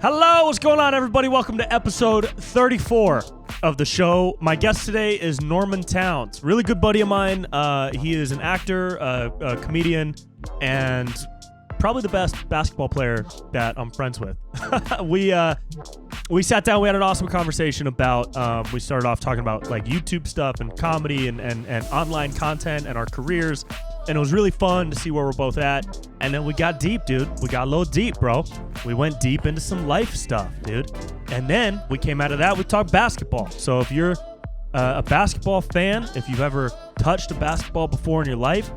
Hello, what's going on, everybody? Welcome to episode 34 of the show. My guest today is Norman Towns, really good buddy of mine. He is an actor, a comedian, and probably the best basketball player that I'm friends with. We sat down, we had an awesome conversation about, we started off talking about like YouTube stuff and comedy and online content and our careers. And it was really fun to see where we're both at. And then we got deep, dude. We got a little deep, bro. We went deep into some life stuff, dude. And then we came out of that, we talked basketball. So if you're a basketball fan, if you've ever touched a basketball before in your life,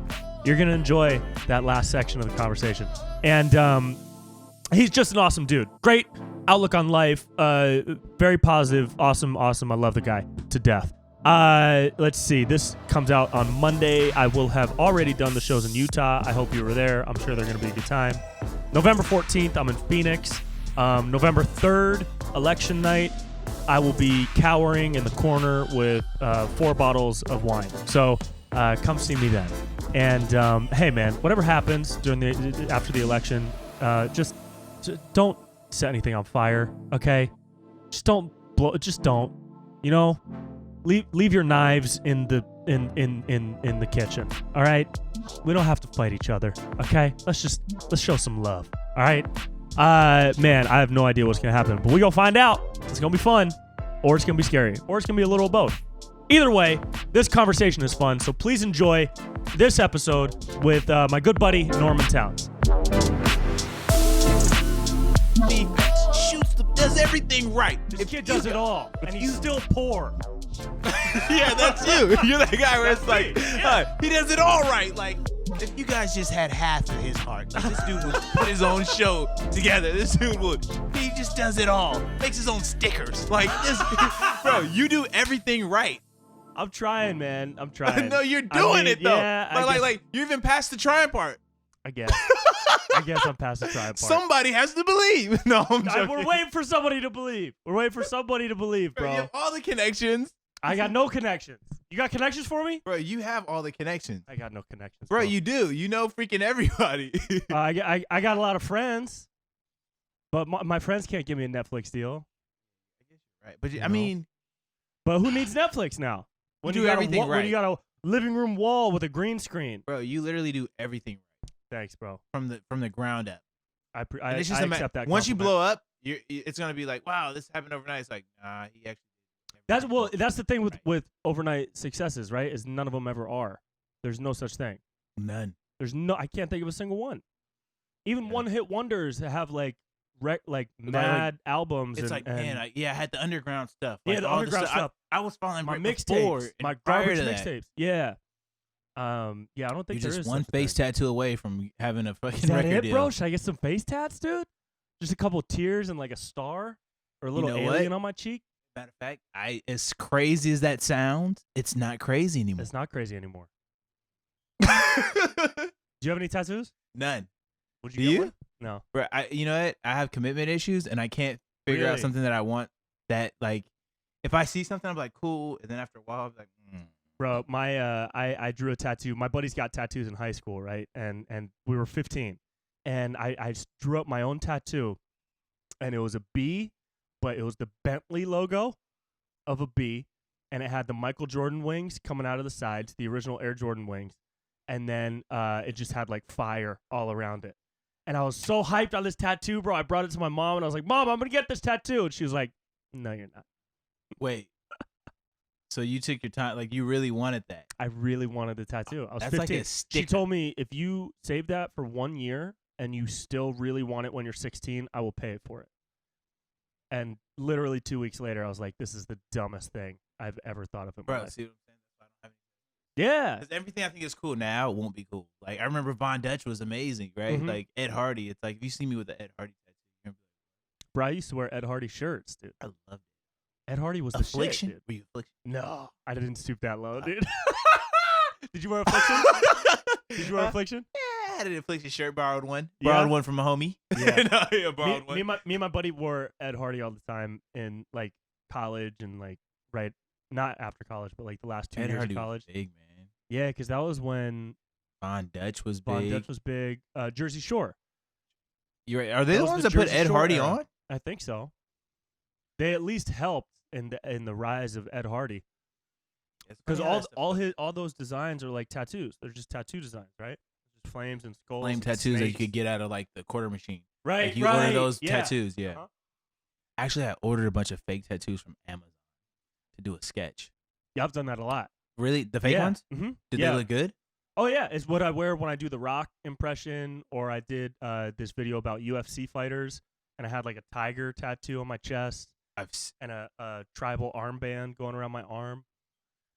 you're going to enjoy that last section of the conversation. And he's just an awesome dude. Great outlook on life. Very positive. Awesome. I love the guy to death. Let's see. This comes out on Monday. I will have already done the shows in Utah. I hope you were there. I'm sure they're going to be a good time. November 14th, I'm in Phoenix. November 3rd, election night, I will be cowering in the corner with 4 bottles of wine. So come see me then. And hey, man, whatever happens after the election, just don't set anything on fire, okay? Just don't blow. Just don't. You know. Leave your knives in the kitchen. All right, we don't have to fight each other. Okay, let's show some love. All right, man, I have no idea what's gonna happen, but we gonna find out. It's gonna be fun, or it's gonna be scary, or it's gonna be a little of both. Either way, this conversation is fun, so please enjoy this episode with my good buddy Norman Towns. Does everything right. This kid does it all, and he's still poor. Yeah, that's you. You're that guy where it's like, yeah. He does it all right. Like, if you guys just had half of his heart, like, this dude would put his own show together. This dude would. He just does it all. Makes his own stickers. Like, this, bro, you do everything right. I'm trying, man. I'm trying. No, you're doing it, though. Yeah, like, you're even past the trying part. I guess. I guess I'm past the trying part. Somebody has to believe. No, I'm joking. We're waiting for somebody to believe. Bro. You have all the connections. I got no connections. You got connections for me? Bro, you have all the connections. I got no connections. Bro, you do. You know freaking everybody. I got a lot of friends, but my friends can't give me a Netflix deal. Right, but I mean, but who needs Netflix now? When you do everything right. When you got a living room wall with a green screen. Bro, you literally do everything right. Thanks, bro. From the ground up. I accept that. Once compliment. you blow up, it's gonna be like, wow, this happened overnight. It's like, nah, he actually. That's the thing with overnight successes, right? Is none of them ever are. There's no such thing. None. I can't think of a single one. Even one-hit wonders have like mad albums. It's I had the underground stuff. Yeah, like, the underground stuff. I was following my mixtapes, my garbage mixtapes. Yeah. I don't think you're there just is one face tattoo away from having a fucking record deal. Bro? Should I get some face tats, dude? Just a couple tears and like a star or a little alien on my cheek. Matter of fact, as crazy as that sounds, it's not crazy anymore. It's not crazy anymore. Do you have any tattoos? None. Would you get one? No. Bro, you know what? I have commitment issues, and I can't figure out something that I want. That like, if I see something, I'm like, cool, and then after a while, I'm like, Bro, I drew a tattoo. My buddies got tattoos in high school, right? And we were 15, and I just drew up my own tattoo, and it was a bee, but it was the Bentley logo of a bee, and it had the Michael Jordan wings coming out of the sides, the original Air Jordan wings, and then it just had like fire all around it. And I was so hyped on this tattoo, bro. I brought it to my mom, and I was like, Mom, I'm gonna get this tattoo, and she was like, No, you're not. Wait. So you took your time, like you really wanted that. I really wanted the tattoo. I was That's 15. Like a sticker. She told me, if you save that for 1 year and you still really want it when you're 16, I will pay for it. And literally 2 weeks later, I was like, this is the dumbest thing I've ever thought of in my life. See what I'm saying? I don't have yeah. Because everything I think is cool now won't be cool. Like I remember Von Dutch was amazing, right? Mm-hmm. Like Ed Hardy. It's like if you see me with the Ed Hardy tattoo, bro, I used to wear Ed Hardy shirts, dude. I loved it. Ed Hardy was Affliction? The shit, dude. Were you Affliction? No, I didn't stoop that low, dude. Did you wear Affliction? Did you wear Affliction? Yeah, I had an Affliction shirt, borrowed one. Yeah? Borrowed one from a homie. Yeah. Borrowed one. Me and my buddy wore Ed Hardy all the time in like college and like not after college, but like the last 2 Ed years Hardy of college. Was big, man. Yeah, because that was when Von Dutch was Von big. Dutch was big. Jersey Shore. You're right. Are they the ones that put Ed Hardy on? I think so. They at least helped in the rise of Ed Hardy. Because all those designs are like tattoos. They're just tattoo designs, right? Just flames and skulls. Flame and tattoos snakes. that you could get out of like the quarter machine. Right, like you right. order those yeah. tattoos, yeah. Uh-huh. Actually, I ordered a bunch of fake tattoos from Amazon to do a sketch. Yeah, I've done that a lot. Really? The fake ones? Mm-hmm. Did they look good? Oh, yeah. It's what I wear when I do the Rock impression, or I did this video about UFC fighters, and I had like a tiger tattoo on my chest and a tribal armband going around my arm.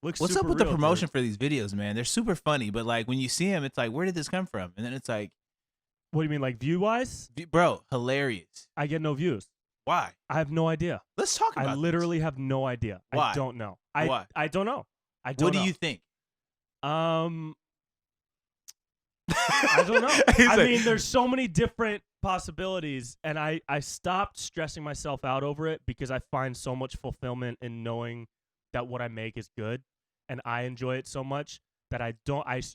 Looks What's super up with the real, promotion dude. for these videos, man? They're super funny, but like when you see them, it's like, where did this come from? And then it's like, What do you mean, like view-wise? bro, hilarious. I get no views. Why? I have no idea. Let's talk about I literally have no idea. Why? I don't know. Why? I don't know. I don't What know. do you think? I don't know. I mean, there's so many different possibilities, and I stopped stressing myself out over it because I find so much fulfillment in knowing that what I make is good, and I enjoy it so much that I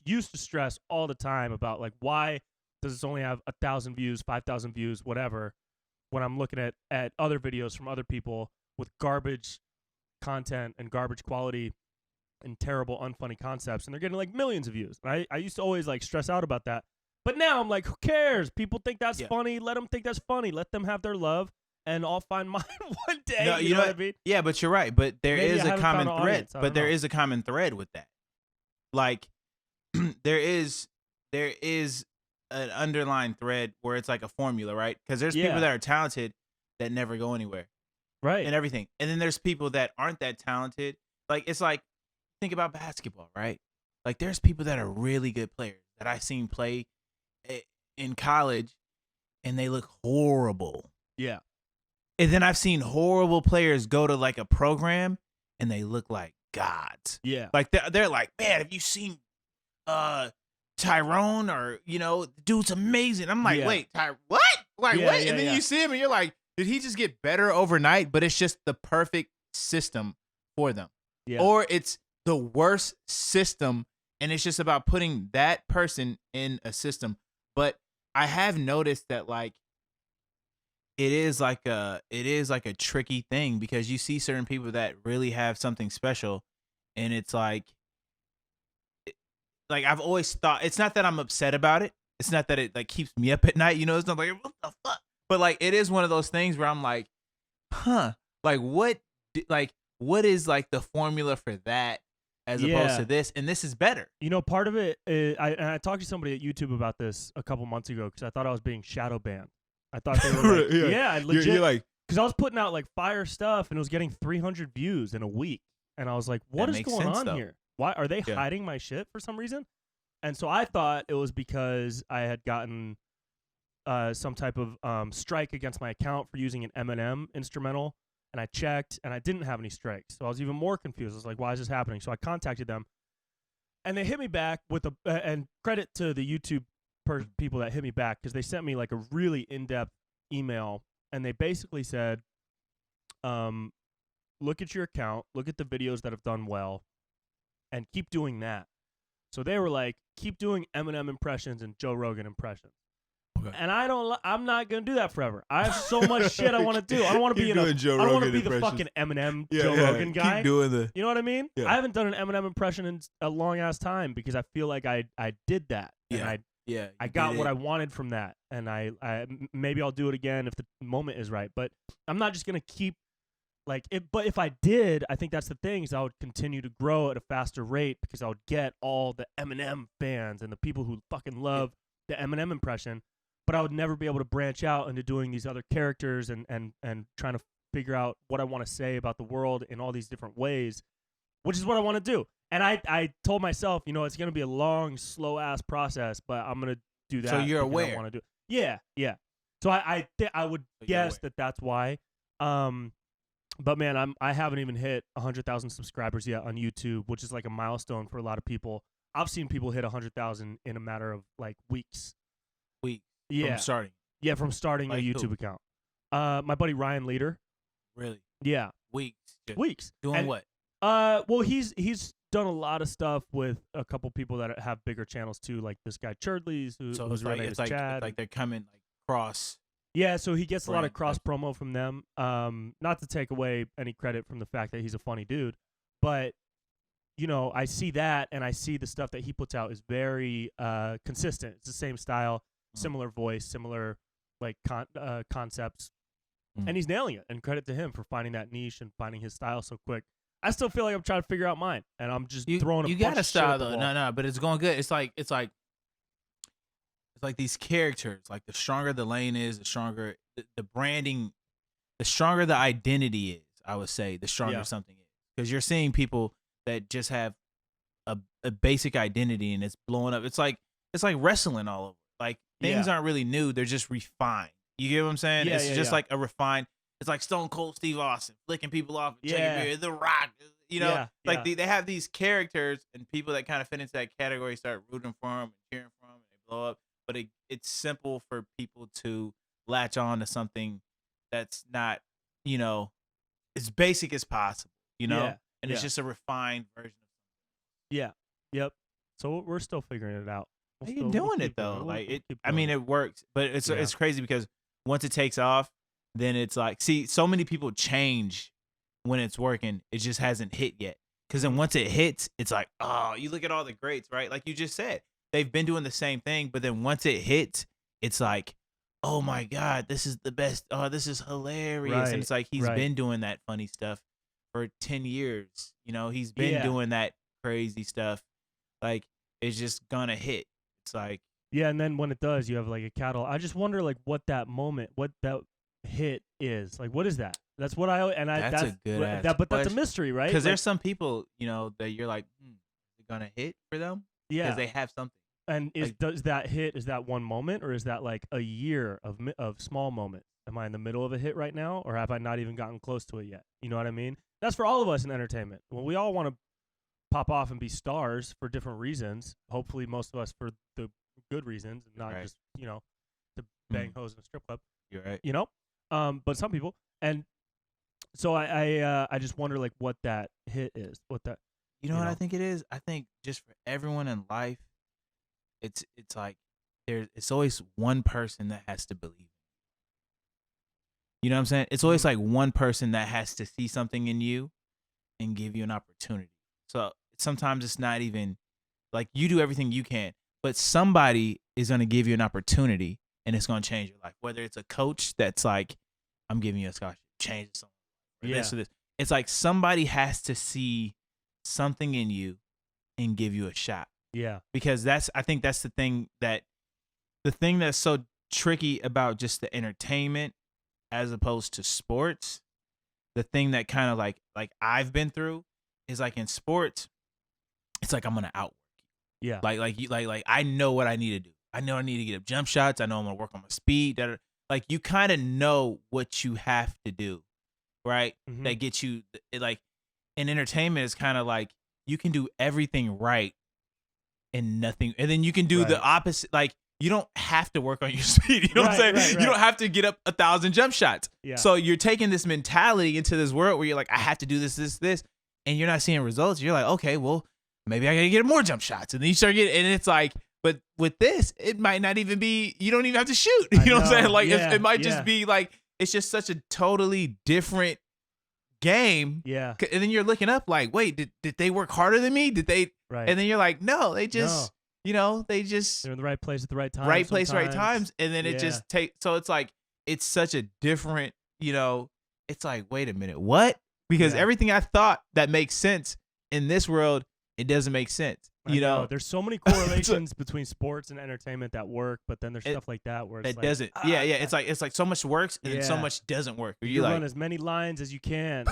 used to stress all the time about like, why does this only have 1,000 views, 5,000 views, whatever, when I'm looking at other videos from other people with garbage content and garbage quality and terrible, unfunny concepts, and they're getting like millions of views. And I used to always like stress out about that. But now I'm like, who cares? People think that's funny. Let them think that's funny. Let them have their love, and I'll find mine one day. No, you know what I mean? Yeah, but you're right. But there Maybe is I a haven't common found an thread. audience. I But don't there know. is a common thread with that. Like there is an underlying thread where it's like a formula, right? Because there's people that are talented that never go anywhere. Right. And everything. And then there's people that aren't that talented. Like it's like, think about basketball, right? Like there's people that are really good players that I've seen play in college and they look horrible. Yeah. And then I've seen horrible players go to like a program and they look like gods. Yeah. Like they're like, man, have you seen Tyrone, or the dude's amazing. I'm like, wait, what? Like what? And then you see him and you're like, did he just get better overnight? But it's just the perfect system for them. Yeah. Or it's the worst system and it's just about putting that person in a system. But I have noticed that like it is like a tricky thing, because you see certain people that really have something special, and it's like I've always thought, it's not that I'm upset about it. It's not that it like keeps me up at night. It's not like, what the fuck? But like it is one of those things where I'm like, like what is like the formula for that as opposed to this, and this is better. Part of it is, I talked to somebody at YouTube about this a couple months ago because I thought I was being shadow banned. I thought they were like, legit. You're like, because I was putting out like fire stuff and it was getting 300 views in a week, and I was like, what is going on here? Why are they hiding my shit for some reason? And so I thought it was because I had gotten some type of strike against my account for using an Eminem instrumental, and I checked and I didn't have any strikes. So I was even more confused. I was like, why is this happening? So I contacted them, and they hit me back with and credit to the YouTube people that hit me back, because they sent me like a really in-depth email, and they basically said, look at your account, look at the videos that have done well, and keep doing that. So they were like, keep doing Eminem impressions and Joe Rogan impressions. Okay. And I'm not gonna do that forever. I have so much shit I want to do. I don't want to be I don't want to be the fucking Eminem Joe Rogan guy. Keep doing the. You know what I mean? Yeah. I haven't done an Eminem impression in a long ass time because I feel like I did that. Yeah. And Yeah, I got what I wanted from that, and I maybe I'll do it again if the moment is right. But I'm not just gonna keep like it. But if I did, I think that's the thing, is I would continue to grow at a faster rate because I would get all the Eminem fans and the people who fucking love the Eminem impression. But I would never be able to branch out into doing these other characters and trying to figure out what I want to say about the world in all these different ways, which is what I want to do. And I told myself, it's going to be a long, slow-ass process, but I'm going to do that. So you're aware. I want to do it. Yeah. So I would guess that that's why. But man, I haven't even hit 100,000 subscribers yet on YouTube, which is like a milestone for a lot of people. I've seen people hit 100,000 in a matter of like weeks. Yeah. From starting. Yeah, from starting like a YouTube account. My buddy Ryan Leader. Really? Yeah. Weeks. Doing what? Well, he's done a lot of stuff with a couple people that have bigger channels too, like this guy Churdley's, who's it's running his like, Chad. Like they're coming like cross. Yeah, so he gets a lot of Brent, cross promo from them. Not to take away any credit from the fact that he's a funny dude, but I see that, and I see the stuff that he puts out is very consistent. It's the same style, similar voice, similar concepts, and he's nailing it. And credit to him for finding that niche and finding his style so quick. I still feel like I'm trying to figure out mine, and I'm just throwing a You bunch got a of shit style at the though. wall. No, but it's going good. It's like these characters. Like the stronger the lane is, the stronger the branding, the stronger the identity is. I would say the stronger something is, because you're seeing people that just have a basic identity and it's blowing up. It's like wrestling all over. Like things aren't really new; they're just refined. You get what I'm saying? It's just like a refined. It's like Stone Cold Steve Austin flicking people off, The Rock. Like they have these characters and people that kind of fit into that category start rooting for them and cheering for them, and they blow up. But it's simple for people to latch on to something that's not, as basic as possible, and it's just a refined version of something. Yeah. Yep. So we're still figuring it out. You're doing it though. It works, but it's crazy because once it takes off, then it's like, see, so many people change when it's working. It just hasn't hit yet. Because then once it hits, it's like, oh, you look at all the greats, right? Like you just said, they've been doing the same thing, but then once it hits, it's like, oh my God, this is the best. Oh, this is hilarious. Right, and it's like he's been doing that funny stuff for 10 years. He's been doing that crazy stuff. Like, it's just gonna hit. It's like, yeah, and then when it does, you have like a catalog. I just wonder like what that hit is. Like, what is that? That's what that's a good ass but that's a question. mystery, right? Because there's some people, that you're like, is it gonna hit for them? Yeah, because they have something. And is that one moment, or is that like a year of small moments? Am I in the middle of a hit right now, or have I not even gotten close to it yet? You know what I mean? That's for all of us in entertainment. Well, we all want to pop off and be stars for different reasons. Hopefully, most of us for the good reasons, and not just to bang hoes in a strip club. You're right. But some people, and so I just wonder like what that hit is. What that what I think it is? I think just for everyone in life, it's like it's always one person that has to believe. You know what I'm saying? It's always like one person that has to see something in you and give you an opportunity. So sometimes it's not even like you do everything you can, but somebody is going to give you an opportunity and it's going to change your life. Whether it's a coach that's like, I'm giving you a scholarship, change something. This or this. It's like somebody has to see something in you and give you a shot. Yeah. Because I think that's the thing that's so tricky about just the entertainment as opposed to sports. The thing that kind of like I've been through is like in sports, it's like I'm gonna outwork you. Yeah. Like I know what I need to do. I know I need to get up jump shots. I know I'm gonna work on my speed. Like you kind of know what you have to do, right? Mm-hmm. That gets you like in entertainment is kind of like you can do everything right and nothing, and then you can do the opposite. Like you don't have to work on your speed. You know what I'm saying? Right. You don't have to get up 1,000 jump shots. Yeah. So you're taking this mentality into this world where you're like, I have to do this, and you're not seeing results. You're like, okay, well, maybe I gotta get more jump shots, and then you start getting, and it's like, but with this, it might not even be. You don't even have to shoot. You know what I'm saying? Like it might just be like it's just such a totally different game. Yeah. And then you're looking up like, wait, did they work harder than me? Did they? Right. And then you're like, no, they just. They just they're in the right place at the right time. Right place, right times, and then it just takes. So it's like it's such a different. It's like, wait a minute, what? Because everything I thought that makes sense in this world, it doesn't make sense. You know, there's so many correlations between sports and entertainment that work, but then there's stuff like that where it's that doesn't. It's like so much works and then so much doesn't work. You run as many lines as you can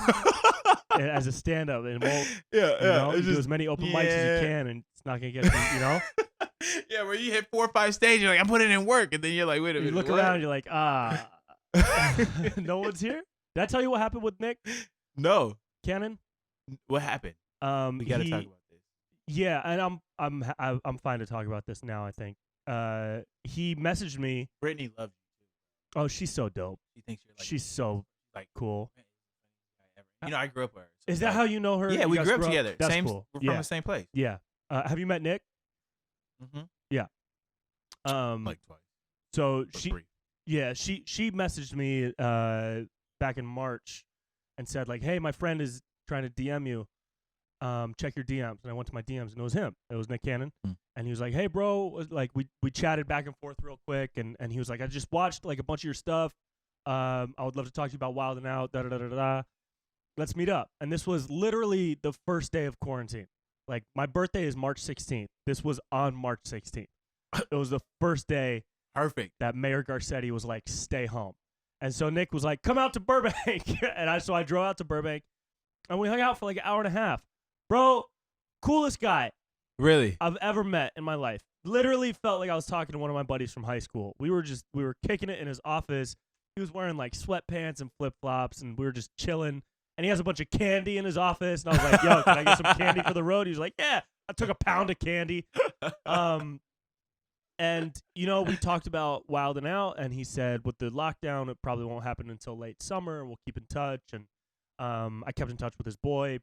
as a stand-up, and won't. You do as many open mics as you can, and it's not gonna get Yeah, where you hit 4 or 5 stages, you're like, I'm putting in work, and then you're like, wait a minute. You look around, you're like, no one's here. Did I tell you what happened with Nick? No. Cannon? What happened? We got to talk about this. Yeah, and I'm fine to talk about this now. I think he messaged me. Brittany loves you too. Oh, she's so dope. She thinks you're like she's so like cool. I grew up with her. So is that how you know her? Yeah, we grew up together. That's cool. We're from the same place. Yeah. Have you met Nick? Mm-hmm. Yeah. Like twice. So she. Yeah, she messaged me back in March and said like, "Hey, my friend is trying to DM you. Check your DMs." And I went to my DMs and it was him. It was Nick Cannon. And he was like, "Hey, bro," like we chatted back and forth real quick, and he was like, "I just watched like a bunch of your stuff. I would love to talk to you about Wild and Out. Da da da da da. Let's meet up." And this was literally the first day of quarantine. Like my birthday is March 16th. This was on March 16th. It was the first day. Perfect. That Mayor Garcetti was like, "Stay home," and so Nick was like, "Come out to Burbank," and I drove out to Burbank, and we hung out for like an hour and a half. Bro, coolest guy Really? I've ever met in my life. Literally felt like I was talking to one of my buddies from high school. We were kicking it in his office. He was wearing like sweatpants and flip flops, and we were just chilling. And he has a bunch of candy in his office, and I was like, "Yo, can I get some candy for the road?" He was like, "Yeah." I took a pound of candy. And, we talked about Wild and Out, and he said with the lockdown, it probably won't happen until late summer. We'll keep in touch. And I kept in touch with his boy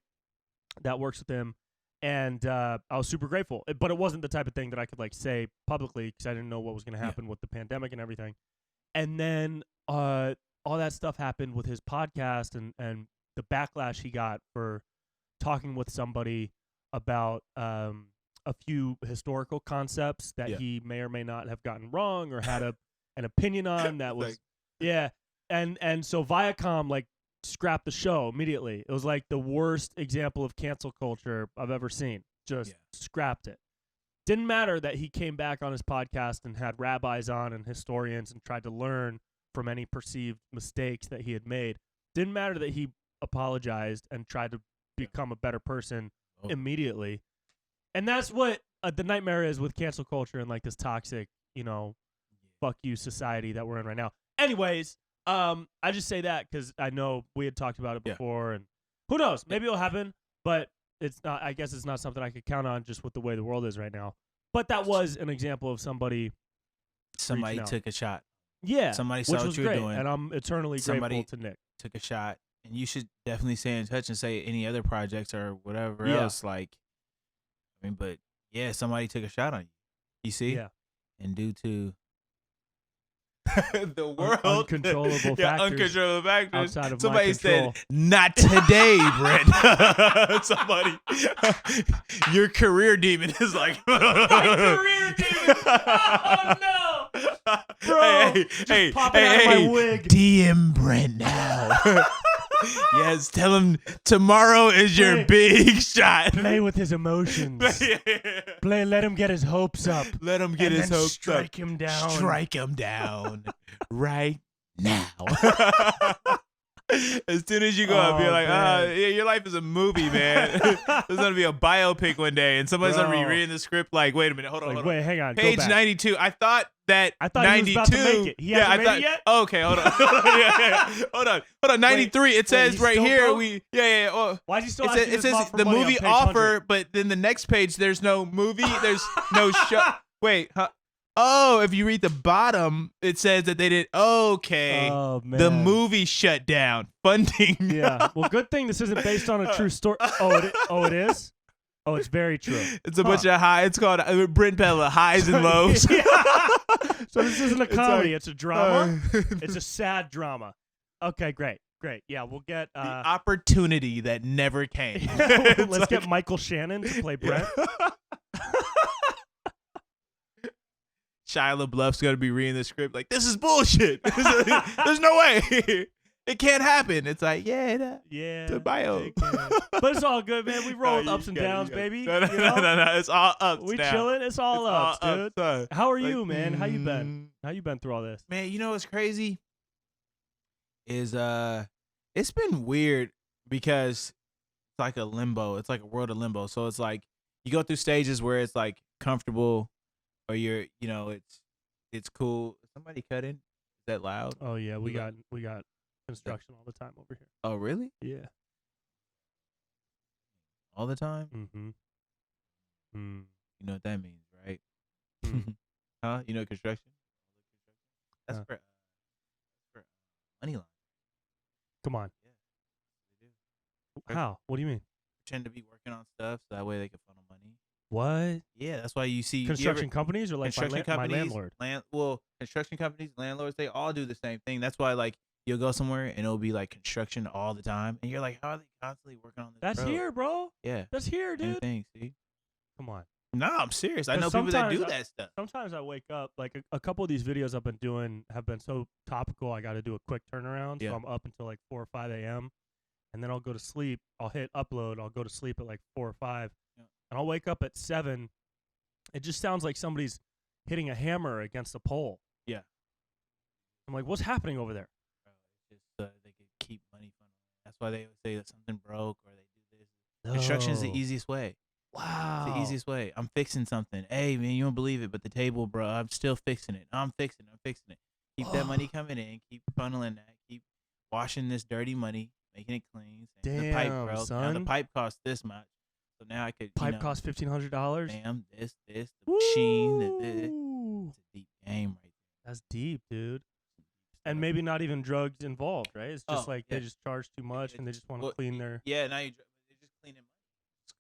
that works with him, and I was super grateful. But it wasn't the type of thing that I could, like, say publicly because I didn't know what was going to happen with the pandemic and everything. And then all that stuff happened with his podcast and the backlash he got for talking with somebody about a few historical concepts that he may or may not have gotten wrong or had an opinion on that was and so Viacom like scrapped the show immediately. It was like the worst example of cancel culture I've ever seen. Just scrapped it. Didn't matter that he came back on his podcast and had rabbis on and historians and tried to learn from any perceived mistakes that he had made. Didn't matter that he apologized and tried to become a better person immediately. And that's what the nightmare is with cancel culture and like this toxic, fuck you society that we're in right now. Anyways, I just say that because I know we had talked about it before, and who knows, maybe it'll happen, but it's not. I guess it's not something I could count on just with the way the world is right now. But that was an example of somebody took a shot. Yeah, somebody saw what you were doing, and I'm eternally grateful to Nick. Took a shot, and you should definitely stay in touch and say any other projects or whatever else like. But somebody took a shot on you. You see? Yeah. And due to the world, uncontrollable factors outside of somebody my control. said, "Not today, Brent." Somebody, your career demon is like, my career demon. Oh no, bro! Hey, out of my wig. DM Brent now. Yes, tell him tomorrow is your big shot. Play with his emotions. Let him get his hopes up. Let him get his hopes up. Strike him down. Strike him down right now. As soon as you go up, you're like, your life is a movie, man. There's going to be a biopic one day, and somebody's going to be reading the script like, wait a minute, hold on. Wait, hang on. Page 92. I thought 92. He was about to make it. He hasn't made it yet? Oh, okay, hold on. Hold on. 93. It says right here. Why'd you still it says the movie offer, but then the next page, there's no movie. There's no show. Wait, huh? Oh, if you read the bottom, it says that they did. Okay. Oh, man. The movie shut down. Funding. Yeah. Well, good thing this isn't based on a true story. Oh, it is? Oh, it's very true. It's a bunch of high. It's called Brent Pella, Highs and Lows. So this isn't a comedy. It's a drama. It's a sad drama. Okay, great. Yeah, we'll get... the opportunity that never came. Let's get Michael Shannon to play Brent. Shia LaBeouf's going to be reading the script like, this is bullshit. There's no way. It can't happen. It's like, it's a bio. But it's all good, man. We roll with ups and downs, baby. No. It's all ups. We chilling. It's all ups, dude. Ups. How are you, man? How you been? How you been through all this? Man, you know what's crazy? Is it's been weird because it's like a limbo. It's like a world of limbo. So it's like you go through stages where it's like comfortable, or you're, it's cool. Somebody cut in? Is that loud? Oh yeah, we got construction all the time over here. Oh really? Yeah. All the time? Mm-hmm. You know what that means, right? Huh? You know construction? That's for money line. Come on. Yeah, they do. How? What do you mean? Pretend to be working on stuff so that way they can funnel money. What? Yeah, that's why you see Construction companies or like construction my companies, landlord? construction companies, landlords, they all do the same thing. That's why like you'll go somewhere and it'll be like construction all the time, and you're like, how are they constantly working on this? That's road? here, bro. Yeah, That's here, same dude. thing. See, Come on. no, I'm serious. I know 'Cause people that do sometimes that stuff. Sometimes I wake up, like a couple of these videos I've been doing have been so topical, I got to do a quick turnaround. Yeah. So I'm up until like 4 or 5 a.m. And then I'll go to sleep. I'll hit upload. I'll go to sleep at like 4 or 5. Yeah. And I'll wake up at 7. It just sounds like somebody's hitting a hammer against a pole. Yeah. I'm like, what's happening over there? Bro, it's just they could keep money funneling. That's why they always say that something broke or they do this. Construction is the easiest way. Wow. It's the easiest way. I'm fixing something. Hey, man, you don't believe it, but the table, bro, I'm still fixing it. I'm fixing it. Keep that money coming in. Keep funneling that. Keep washing this dirty money, making it clean. Damn, the pipe broke. son. Now the pipe costs this much. So now I could, Pipe costs $1,500. Bam, this, the machine. It's a deep game right there. That's deep, dude. And maybe not even drugs involved, right? It's just they just charge too much and they just want to clean their. Yeah, now they're just cleaning money.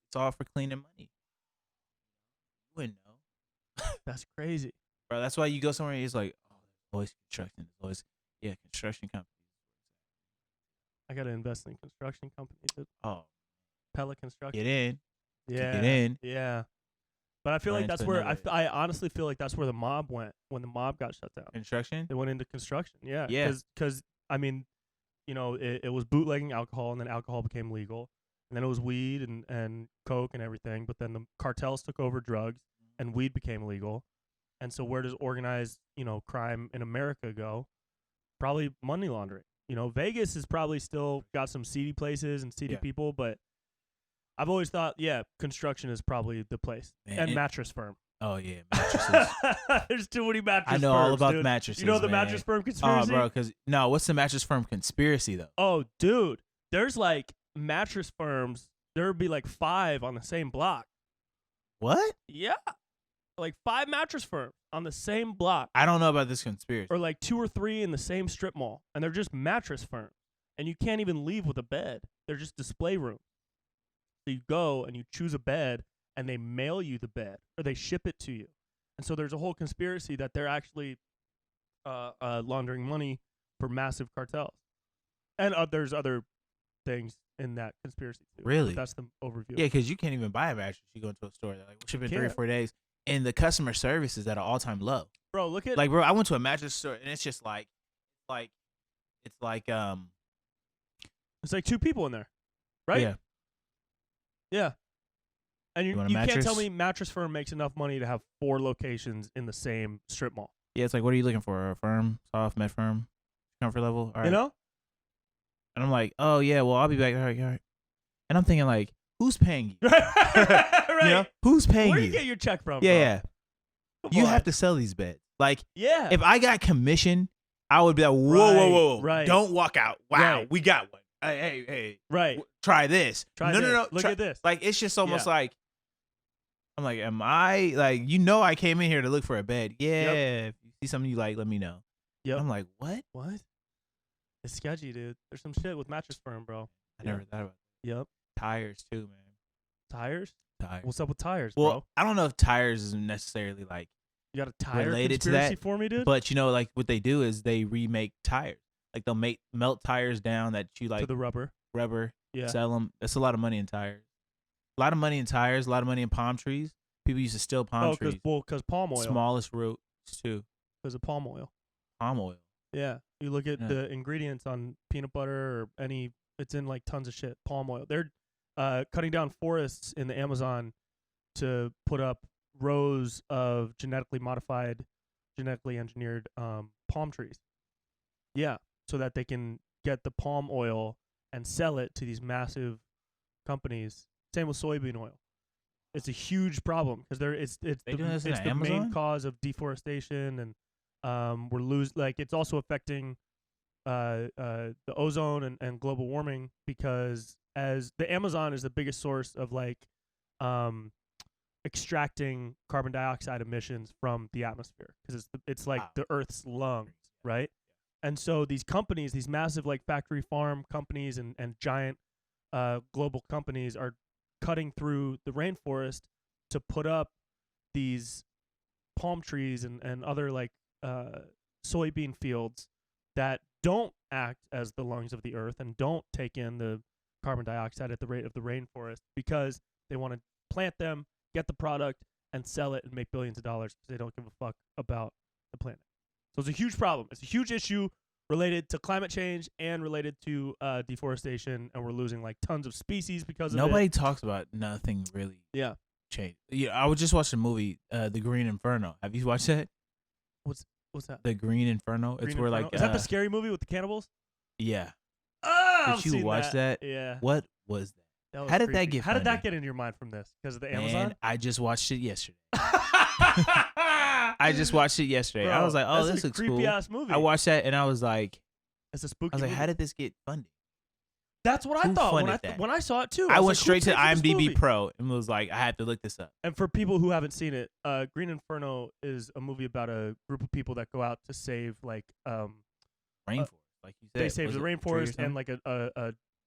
It's all for cleaning money. You wouldn't know. That's crazy. Bro, that's why you go somewhere and it's like, oh, there's always construction. There's always, construction companies. I got to invest in construction companies. Oh. Pella Construction. Get in. Yeah. Get in. Yeah. But I feel like that's where, I honestly feel like that's where the mob went when the mob got shut down. Construction? They went into construction. Yeah. Yeah. Because, I mean, you know, it was bootlegging alcohol, and then alcohol became legal. And then it was weed and coke and everything. But then the cartels took over drugs, and weed became legal. And so where does organized, you know, crime in America go? Probably money laundering. You know, Vegas has probably still got some seedy places and seedy people, but I've always thought, construction is probably the place. Man, and mattress firm. Oh, yeah, mattresses. There's too many mattress firms. I know all about dude. mattresses. You know the man. mattress firm conspiracy? Oh, bro, what's the mattress firm conspiracy, though? Oh, dude. There's like mattress firms. There would be like 5 on the same block. What? Yeah. Like 5 mattress firms on the same block. I don't know about this conspiracy. Or like 2 or 3 in the same strip mall. And they're just mattress firms. And you can't even leave with a bed. They're just display rooms. So you go and you choose a bed, and they mail you the bed, or they ship it to you. And so there's a whole conspiracy that they're actually laundering money for massive cartels. And there's other things in that conspiracy too. Really? But that's the overview. Yeah, because you can't even buy a mattress. You go into a store, they're like, we'll ship in 3 or 4 days. And the customer service is at an all-time low. Bro, look at... Like, bro, I went to a mattress store, and it's just like... It's like 2 people in there, right? Yeah. Yeah. And you can't tell me mattress firm makes enough money to have 4 locations in the same strip mall. Yeah, it's like, what are you looking for? A firm, soft, med firm, comfort level? All right. You know? And I'm like, oh, yeah, well, I'll be back. All right. And I'm thinking, like, who's paying you? Right. You know? Who's paying you? Where do you get your check from? Yeah. You on. have to sell these beds. Like, yeah. If I got commission, I would be like, whoa. Right. Don't walk out. Wow, right. we got one. Hey. Right. Try this. No. Look at this. Like, it's just almost like, I'm like, am I, like, I came in here to look for a bed. Yeah. Yep. If you see something you like, let me know. Yep. I'm like, what? It's sketchy, dude. There's some shit with mattress firm, bro. I never thought about that. Yep. Tires, too, man. Tires? Tires. What's up with tires, well, bro? I don't know if tires is necessarily, like, you got a tire related conspiracy to that, for me, dude? But, like, what they do is they remake tires. Like, they'll melt tires down that you, like. To the rubber. Yeah. Sell them. That's a lot of money in tires. A lot of money in tires. A lot of money in palm trees. People used to steal palm trees. Because palm oil. Smallest roots too. Because of palm oil. Palm oil. Yeah. You look at the ingredients on peanut butter or it's in like tons of shit. Palm oil. They're cutting down forests in the Amazon to put up rows of genetically modified, genetically engineered palm trees. Yeah. So that they can get the palm oil and sell it to these massive companies. Same with soybean oil. It's a huge problem because it's the main cause of deforestation, and it's also affecting the ozone and global warming, because as the Amazon is the biggest source of extracting carbon dioxide emissions from the atmosphere, because it's like the Earth's lungs, right? And so these companies, these massive like factory farm companies and giant global companies are cutting through the rainforest to put up these palm trees and other like soybean fields that don't act as the lungs of the earth and don't take in the carbon dioxide at the rate of the rainforest, because they want to plant them, get the product, and sell it and make billions of dollars because they don't give a fuck about the planet. So it's a huge problem. It's a huge issue related to climate change and related to deforestation, and we're losing like tons of species because of it. Nobody talks about nothing really. Yeah. Change. Yeah, I would just watch the movie, The Green Inferno. Have you watched that? What's that? The Green Inferno. Green It's where Inferno? like is that the scary movie with the cannibals? Yeah. Oh, Did you watch that? Yeah. What was that? That was How did that creepy. get How did that funded? get into your mind from this? Because of the Man, Amazon? I just watched it yesterday. I just watched it yesterday. Bro, I was like, oh, that's this a looks creepy cool. ass movie. I watched that and I was like, It's a spooky how movie. did this get funded? That's what I Who thought funded that? when I saw it too. I was went like, who straight to paid for this movie? IMDb Pro and was like, I had to look this up. And for people who haven't seen it, Green Inferno is a movie about a group of people that go out to save like Rainforest, like you said. they save Was the it a tree or rainforest and something? like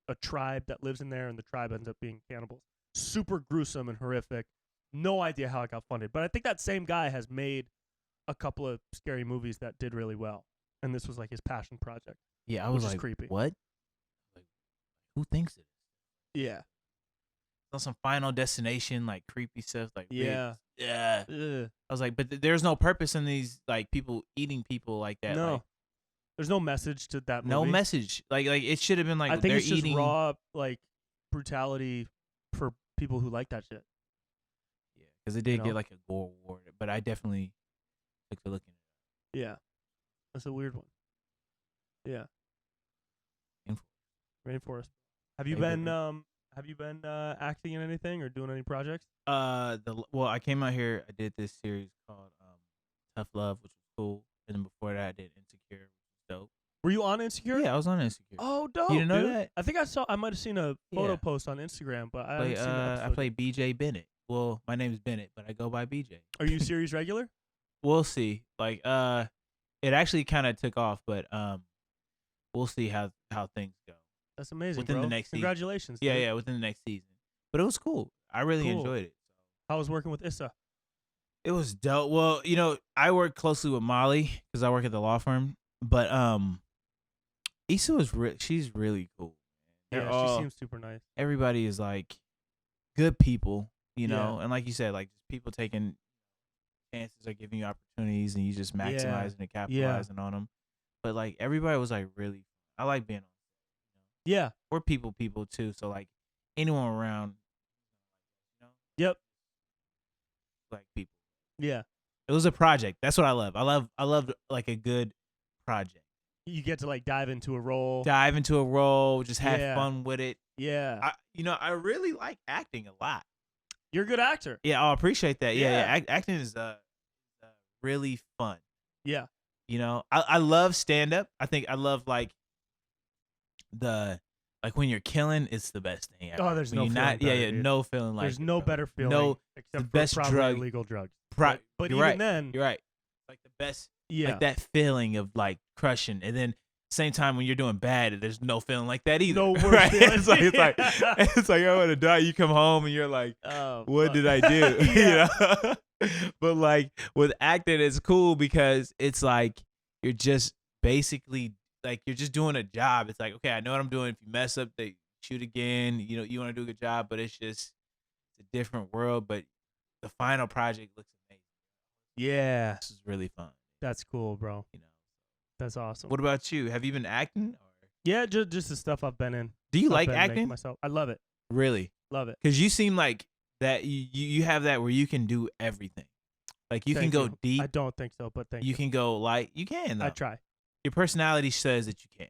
a tribe that lives in there, and the tribe ends up being cannibals. Super gruesome and horrific. No idea how it got funded, but I think that same guy has made a couple of scary movies that did really well, and this was like his passion project. Yeah, I was which is like, creepy. what? Like, who thinks it? Yeah. On some Final Destination, like creepy stuff, like Yeah. yeah. Ugh. I was like, but there's no purpose in these like people eating people like that. No. Like, There's no message to that movie. no message. Like it should have been like I think they're it's just eating raw like brutality for people who like that shit. Yeah, because it did know? get like a gore award, but I definitely took a look at it. Yeah. That's a weird one. Yeah. Rainforest. Have you Favorite. been acting in anything or doing any projects? Well, I came out here. I did this series called Tough Love, which was cool, and then before that, I did Insecure, which was dope. Were you on Insecure? Yeah, I was on Insecure. Oh, dope. You didn't know dude. that? I think I might have seen a photo Yeah. post on Instagram, but I Play, haven't seen the I episode. play BJ Bennett. Well, my name is Bennett, but I go by BJ. Are you series regular? We'll see. Like, it actually kind of took off, but we'll see how things go. That's amazing, Within bro. the next season. Congratulations. Yeah, dude. yeah, within the next season. But it was cool. I really Cool. enjoyed it. How was working with Issa? It was dope. Well, I work closely with Molly because I work at the law firm. But Issa was she's really cool. They're Yeah, all- she seems super nice. Everybody is like good people, Yeah. and like you said, like just people taking chances or giving you opportunities, and you just maximizing and capitalizing on them. But like everybody was like really. I like being on. Yeah. We're people too. So like anyone around, Yep. like people. Yeah. It was a project. That's what I love. I love like a good project. You get to like dive into a role. Dive into a role, just have Yeah. fun with it. Yeah. I really like acting a lot. You're a good actor. Yeah, I appreciate that. Yeah. Yeah. Acting is really fun. Yeah. I love stand up. I think I love like when you're killing, it's the best thing ever. Oh, there's when no you're feeling not, better, yeah, dude. no feeling like There's it, no bro. better feeling No, except the for best probably drug- illegal drugs. Right. But You're even right. then, You're right. Like the best, yeah. like that feeling of like crushing, and then same time when you're doing bad, there's no feeling like that either. No worse right? feeling. it's like I want to die. You come home and you're like, Oh, what fuck. did I do? Yeah. But like with acting, it's cool because it's like you're just basically like you're just doing a job. It's like, okay, I know what I'm doing. If you mess up, they shoot again. You want to do a good job, but it's a different world. But the final project looks amazing. Yeah. This is really fun. That's cool, bro. That's awesome. What about you? Have you been acting? Or? Yeah, just the stuff I've been in. Do you Stuff like I've been making acting? myself. I love it. Really? Love it. Because you seem like that. You have that where you can do everything. Like you Thank can go you. deep. I don't think so, but thank you. You can go light. You can. Though. I try. Your personality says that you can.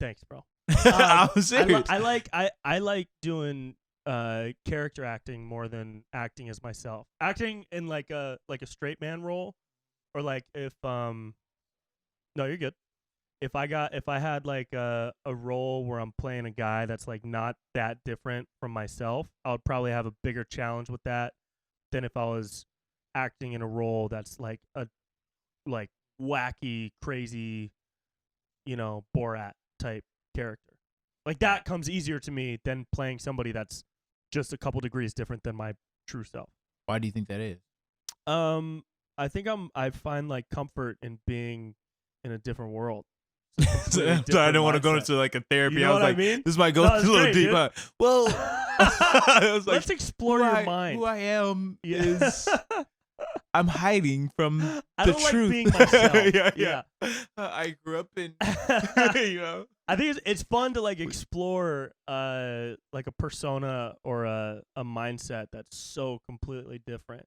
Thanks, bro. I'm serious. I like doing character acting more than acting as myself. Acting in like a straight man role, or like if no, you're good. If I had like a role where I'm playing a guy that's like not that different from myself, I would probably have a bigger challenge with that than if I was acting in a role that's like a wacky, crazy, Borat type character. Like that comes easier to me than playing somebody that's just a couple degrees different than my true self. Why do you think that is? I think I find like comfort in being in a different world. So I didn't want to go into like a therapy. You know I was what I like, mean? this might go No, a it's little great, deep. dude. Well, I was like, Let's explore your mind. Who I am Yeah. is I'm hiding from I the don't truth. like being myself. yeah. I grew up in, I think it's fun to like explore like a persona or a mindset that's so completely different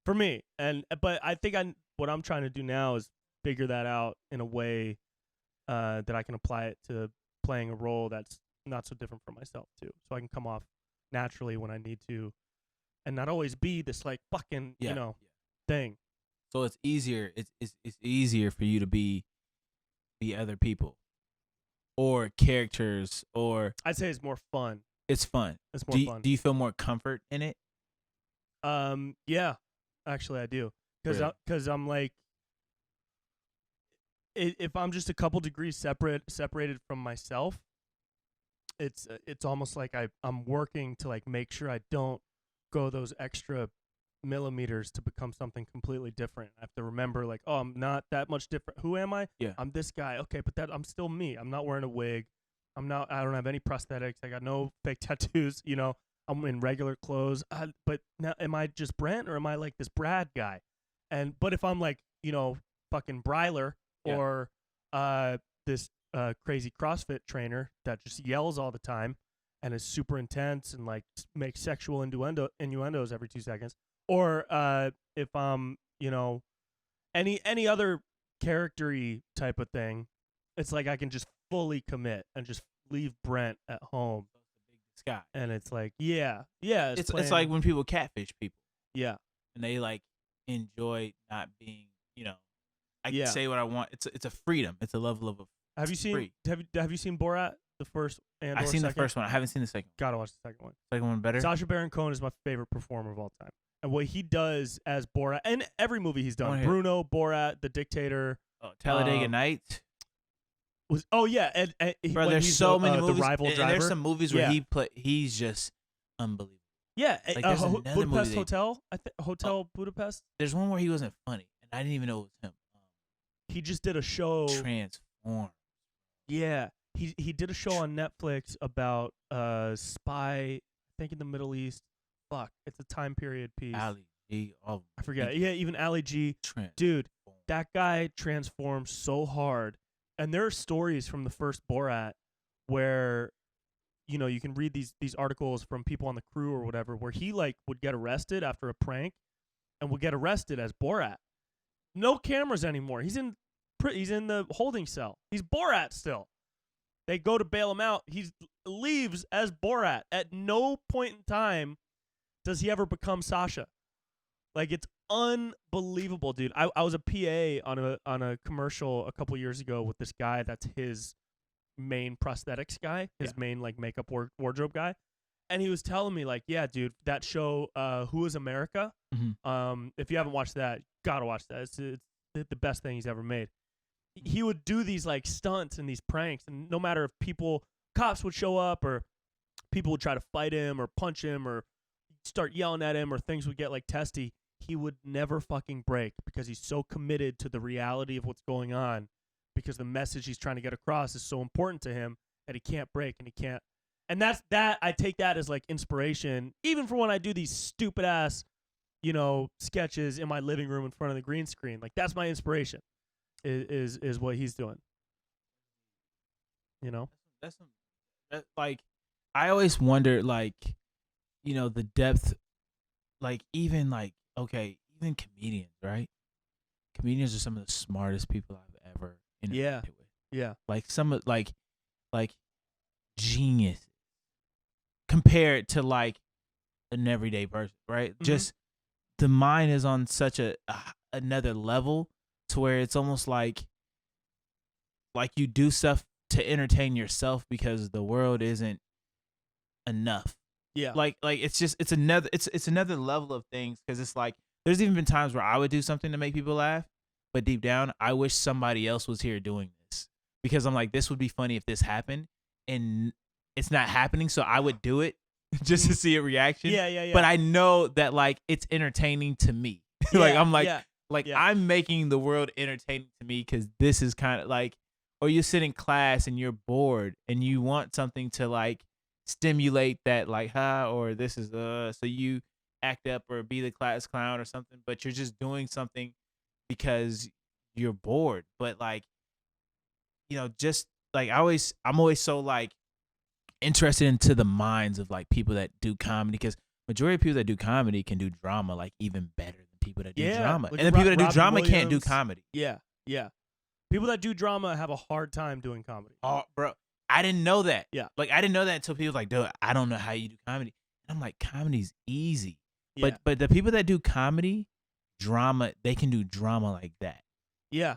for me. But I think what I'm trying to do now is figure that out in a way that I can apply it to playing a role that's not so different from myself too. So I can come off naturally when I need to and not always be this like fucking, thing. So it's easier. It's easier for you to be other people or characters, or I'd say it's more fun. It's fun. It's more fun. Do you feel more comfort in it? Yeah, actually I do. Because I'm like, if I'm just a couple degrees separated from myself, it's almost like I'm working to like make sure I don't go those extra millimeters to become something completely different. I have to remember like, oh, I'm not that much different. Who am I? Yeah. I'm this guy. Okay, but I'm still me. I'm not wearing a wig. I don't have any prosthetics. I got no fake tattoos, I'm in regular clothes. But now am I just Brent or am I like this Brad guy? But if I'm like, fucking Bryler or this crazy CrossFit trainer that just yells all the time and is super intense and like makes sexual innuendos every 2 seconds, or if I'm any other character-y type of thing, it's like I can just fully commit and just leave Brent at home. Scott. And it's like, yeah. It's like when people catfish people. Yeah. And they like enjoy not being, I can say what I want. It's a freedom. It's a level of Have you seen Borat, the first and I've seen the first one. I haven't seen the second. Gotta watch the second one. Second one better? Sacha Baron Cohen is my favorite performer of all time. And what he does as Borat, and every movie he's done, Bruno, Borat, The Dictator. Talladega Nights. And bro, there's so many movies. The rival driver. And there's some movies where he's just unbelievable. Yeah, like there's another Budapest movie Hotel. Hotel Budapest. There's one where he wasn't funny, and I didn't even know it was him. He just did a show. Transform. Yeah, he did a show on Netflix about spy, I think in the Middle East. Fuck, it's a time period piece. Ali G. Oh, I forget. Yeah, even Ali G. Dude, that guy transformed so hard. And there are stories from the first Borat where, you can read these articles from people on the crew or whatever, where he like would get arrested after a prank and would get arrested as Borat. No cameras anymore. He's in the holding cell. He's Borat still. They go to bail him out. He leaves as Borat. At no point in time does he ever become Sasha. Like, it's unbelievable, dude. I was a PA on a commercial a couple years ago with this guy that's his main prosthetics guy, his main like makeup wardrobe guy, and he was telling me like, yeah, dude, that show Who Is America? Mm-hmm. If you haven't watched that, gotta watch that. It's the best thing he's ever made. He would do these like stunts and these pranks, and no matter if cops would show up or people would try to fight him or punch him or start yelling at him or things would get like testy, he would never fucking break because he's so committed to the reality of what's going on, because the message he's trying to get across is so important to him that he can't break and he can't. And I take that as like inspiration, even for when I do these stupid ass, sketches in my living room in front of the green screen. Like, that's my inspiration is what he's doing. That's like, I always wonder, like, the depth, like, even like, okay, even comedians, right? Comedians are some of the smartest people I've ever interacted with. Yeah. Like some of like genius compared to like an everyday person, right? Mm-hmm. Just the mind is on such another level to where it's almost like you do stuff to entertain yourself because the world isn't enough. Yeah. Like it's another level of things, because it's like there's even been times where I would do something to make people laugh, but deep down I wish somebody else was here doing this, because I'm like, this would be funny if this happened, and it's not happening, so I would do it just to see a reaction. Yeah. But I know that like it's entertaining to me. Like I'm like I'm making the world entertaining to me because this is kind of like, or you sit in class and you're bored and you want something to like stimulate that like or this is so you act up or be the class clown or something, but you're just doing something because you're bored. But like, just like I'm always so like interested into the minds of like people that do comedy, because majority of people that do comedy can do drama like even better than people that do drama, like and the people that do Robin drama Williams. can't do comedy. Yeah. People that do drama have a hard time doing comedy. Oh, bro, I didn't know that. Yeah, like I didn't know that until people was like, dude, I don't know how you do comedy. And I'm like, comedy's easy. Yeah. But the people that do comedy, drama, they can do drama like that. Yeah.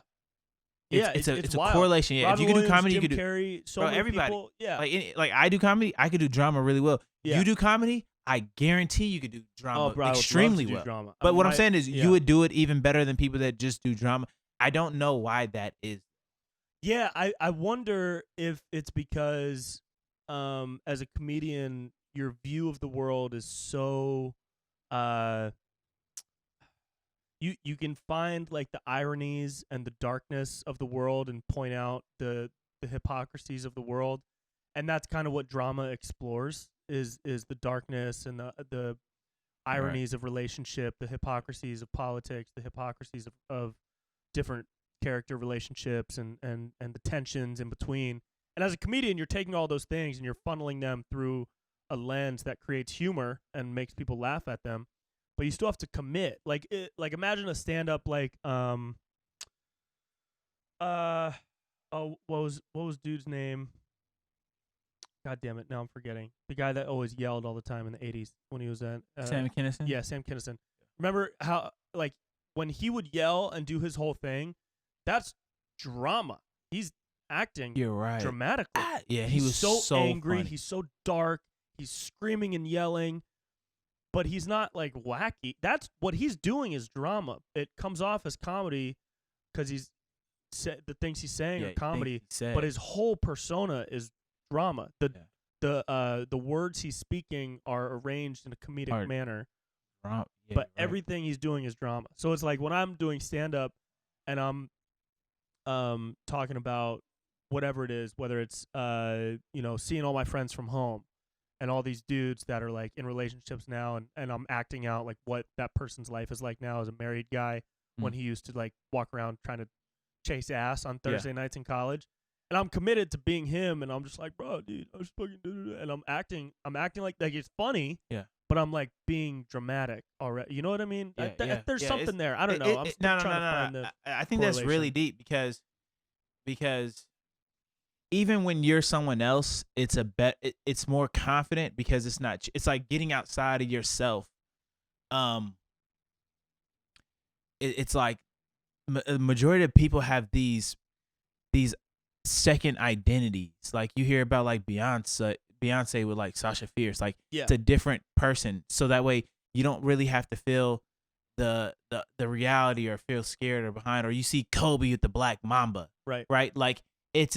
It's a wild. correlation. Yeah, Robin if you can do comedy, Jim you can do Carrey, so bro, many everybody. people. Yeah, like I do comedy, I could do drama really well. Yeah. You do comedy, I guarantee you could do drama oh, bro, extremely I would love to do well. drama. But what I'm saying is, yeah. you would do it even better than people that just do drama. I don't know why that is. Yeah, I wonder if it's because, as a comedian, your view of the world is so, you can find like the ironies and the darkness of the world and point out the hypocrisies of the world, and that's kind of what drama explores is the darkness and the ironies of relationship, the hypocrisies of politics, the hypocrisies of different character relationships and the tensions in between. And as a comedian, you're taking all those things and you're funneling them through a lens that creates humor and makes people laugh at them, but you still have to commit. Like imagine a stand-up like what was dude's name? God damn it, now I'm forgetting. The guy that always yelled all the time in the 80s when he was at Sam Kinison? Yeah, Sam Kinison. Remember how like when he would yell and do his whole thing, that's drama. He's acting dramatically. Yeah, he was so angry. Funny. He's so dark. He's screaming and yelling, but he's not like wacky. That's what he's doing is drama. It comes off as comedy because the things he's saying are comedy, but his whole persona is drama. The words he's speaking are arranged in a comedic manner, but everything he's doing is drama. So it's like when I'm doing stand up and I'm talking about whatever it is, whether it's seeing all my friends from home and all these dudes that are like in relationships now, and I'm acting out like what that person's life is like now as a married guy when he used to like walk around trying to chase ass on Thursday nights in college. And I'm committed to being him, and I'm just like, bro, dude, I was fucking and I'm acting like it's funny. Yeah. But I'm like being dramatic already. You know what I mean? There's something there. I don't know. I'm still trying to find the I think that's really deep because even when you're someone else, it's more confident because it's not. It's like getting outside of yourself. It's like majority of people have these second identities. Like you hear about like Beyonce with like Sasha Fierce, like it's a different person, so that way you don't really have to feel the reality or feel scared or behind. Or you see Kobe with the Black Mamba, right, like it's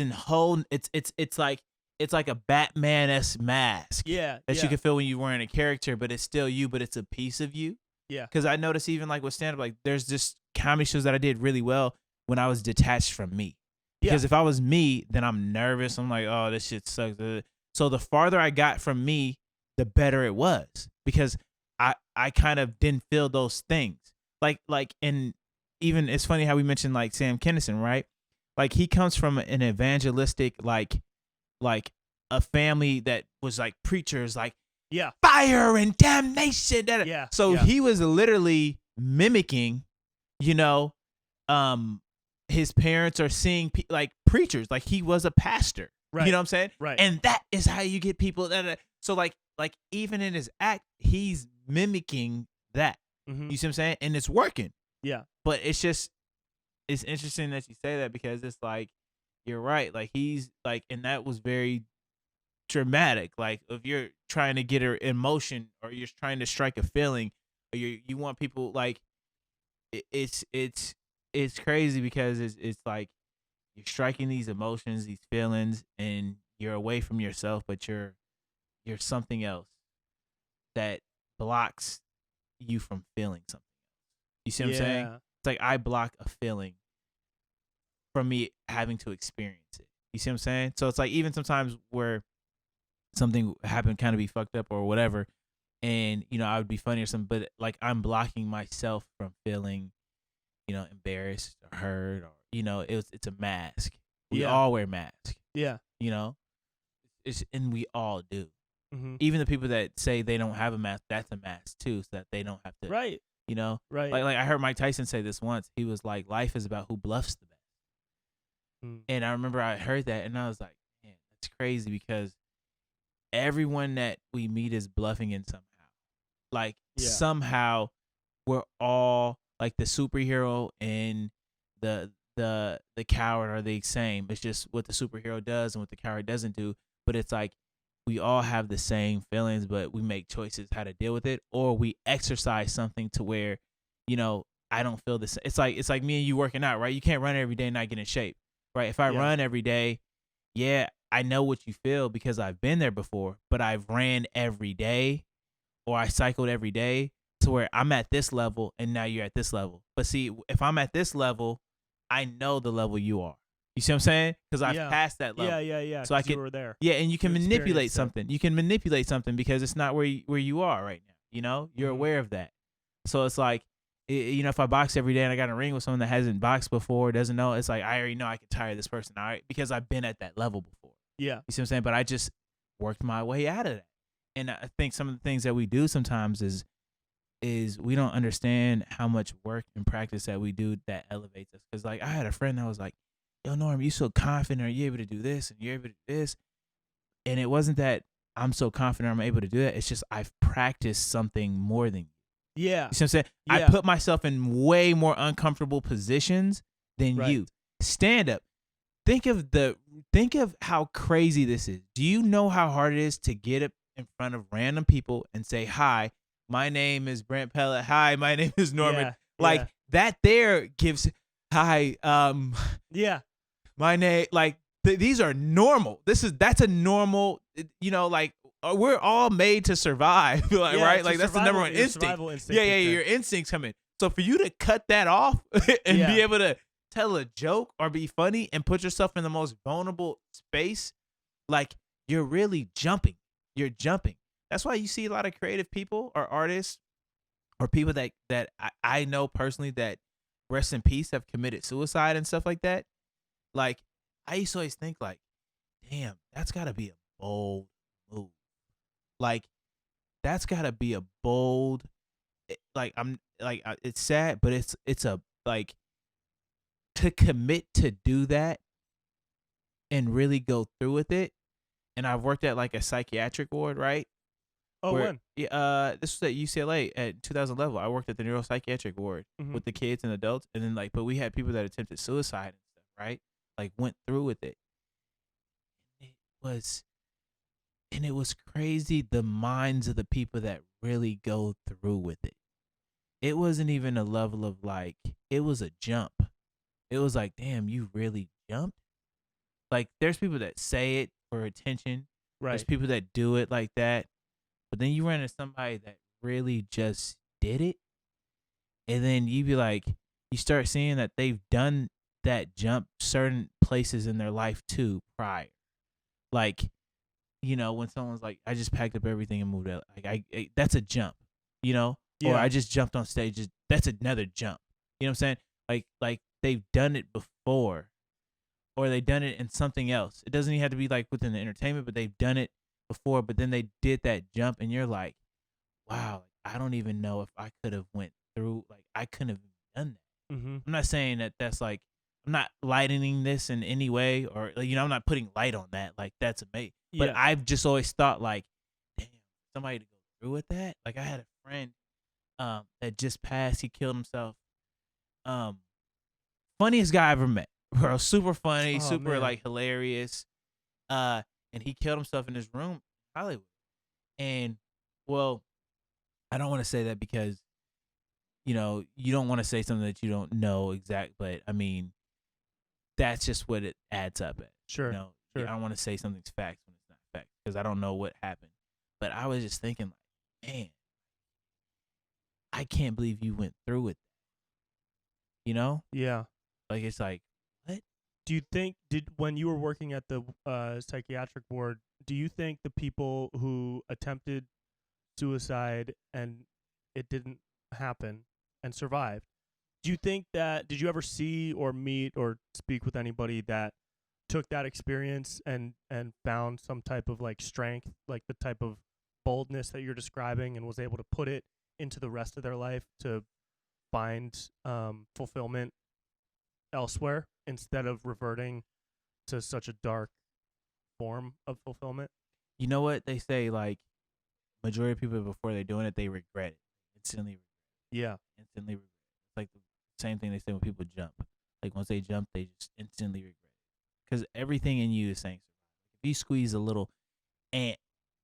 like a Batman-esque mask that you can feel when you're wearing a character, but it's still you, but it's a piece of you. Because I noticed even like with stand-up, like there's just comedy shows that I did really well when I was detached from me. Because if I was me, then I'm nervous. I'm like, oh, this shit sucks. So the farther I got from me, the better it was. Because I kind of didn't feel those things. Like, and even it's funny how we mentioned like Sam Kinison, right? Like he comes from an evangelistic, like a family that was like preachers, like fire and damnation. So he was literally mimicking, his parents are seeing like preachers, like he was a pastor, you know what I'm saying? Right. And that is how you get people so like even in his act, he's mimicking that. Mm-hmm. You see what I'm saying? And it's working. Yeah. But it's interesting that you say that because it's like, you're right. Like he's like, and that was very dramatic. Like if you're trying to get an emotion or you're trying to strike a feeling or you want people like, it's crazy because it's like you're striking these emotions, these feelings, and you're away from yourself, but you're something else. that blocks you from feeling something. You see what I'm saying? It's like I block a feeling from me having to experience it. You see what I'm saying? So it's like even sometimes where something happened kind of be fucked up or whatever, and I would be funny or something, but like I'm blocking myself from feeling, embarrassed or hurt, or it's a mask. We all wear masks. Yeah. And we all do. Mm-hmm. Even the people that say they don't have a mask, that's a mask too, so that they don't have to. Right. Right. Like I heard Mike Tyson say this once. He was like, "Life is about who bluffs the best." And I remember I heard that, and I was like, "Man, that's crazy," because everyone that we meet is bluffing in somehow. Like somehow we're all like the superhero and the coward are the same. It's just what the superhero does and what the coward doesn't do. But it's like we all have the same feelings, but we make choices how to deal with it, or we exercise something to where, I don't feel this. It's like me and you working out, right? You can't run every day and not get in shape, right? If I run every day, I know what you feel because I've been there before, but I've ran every day or I cycled every day to where I'm at this level and now you're at this level. But see, if I'm at this level, I know the level you are. You see what I'm saying? Because I've passed that level. Yeah. So you were there. Yeah, and you can manipulate something. You can manipulate something because it's not where you are right now. You're aware of that. So it's like, if I box every day and I got in a ring with someone that hasn't boxed before, doesn't know, it's like I already know I can tire this person out because I've been at that level before. Yeah. You see what I'm saying? But I just worked my way out of that. And I think some of the things that we do sometimes is we don't understand how much work and practice that we do that elevates us. Because like I had a friend that was like, "Yo, Norm, you so confident. Are you able to do this? And you're able to do this?" And it wasn't that I'm so confident I'm able to do that. It's just I've practiced something more than you. Yeah. You see what I'm saying? Yeah. I put myself in way more uncomfortable positions than you. Stand up. Think of how crazy this is. Do you know how hard it is to get up in front of random people and say, "Hi, my name is Brent Pella. Hi, my name is Norman." That there gives, "Hi, my name," like these are normal. That's a normal, like we're all made to survive, right? Like that's the number one instinct. Your instincts come in. So for you to cut that off and be able to tell a joke or be funny and put yourself in the most vulnerable space, like you're really jumping. You're jumping. That's why you see a lot of creative people or artists or people that I know personally that, rest in peace, have committed suicide and stuff like that. Like I used to always think like, damn, that's gotta be a bold move. Like that's gotta be a bold, it's sad, but it's a like to commit to do that and really go through with it. And I've worked at like a psychiatric ward, right? Oh, when? Yeah, this was at UCLA at 2011. I worked at the neuropsychiatric ward with the kids and adults, and then but we had people that attempted suicide and stuff, right? Like went through with it. It was crazy the minds of the people that really go through with it. It wasn't even a level of like, it was a jump. It was like, damn, you really jumped? Like there's people that say it for attention. Right. There's people that do it like that. But then you run into somebody that really just did it. And then you be like, you start seeing that they've done that jump certain places in their life too prior. Like, when someone's like, I just packed up everything and moved out. Like that's a jump, Or I just jumped on stage. That's another jump. You know what I'm saying? Like they've done it before, or they've done it in something else. It doesn't even have to be like within the entertainment, but they've done it before, but then they did that jump and you're like, wow, I don't even know if I could have went through, like I couldn't have done that. I'm not saying that that's like, I'm not lightening this in any way, or I'm not putting light on that, like that's amazing. But I've just always thought like, damn, somebody to go through with that. Like I had a friend that just passed. He killed himself. Funniest guy I ever met, bro. Super funny, super like hilarious. And he killed himself in his room in Hollywood. And, well, I don't want to say that because, you don't want to say something that you don't know exact, but I mean, that's just what it adds up at. Sure. Sure. I don't want to say something's facts when it's not fact because I don't know what happened. But I was just thinking, like, man, I can't believe you went through it. You know? Yeah. Like, it's like, what? Do you think when you were working at the psychiatric ward, do you think the people who attempted suicide and it didn't happen and survived, do you think that did you ever see or meet or speak with anybody that took that experience and found some type of like strength, like the type of boldness that you're describing, and was able to put it into the rest of their life to find fulfillment elsewhere instead of reverting to such a dark form of fulfillment? You know what they say? Like, majority of people before they're doing it, they regret it. Instantly regret it. Yeah. Instantly regret it. It's like the same thing they say when people jump. Like, once they jump, they just instantly regret it. Because everything in you is saying survival. If you squeeze a little ant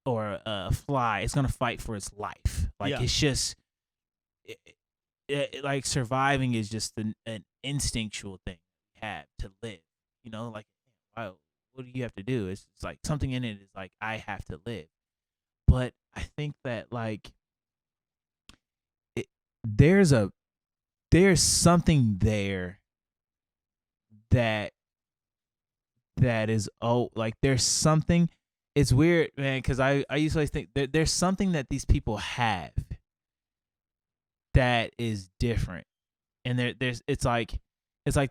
or a fly, it's going to fight for its life. Like, Yeah. it's just, like, surviving is just an instinctual thing you have to live. You know, like, wow, what do you have to do? It's like something in it is like, I have to live. But I think that, like, there's something there that is, like, there's something. It's weird, man, because I used to always think there's something that these people have that is different, and it's like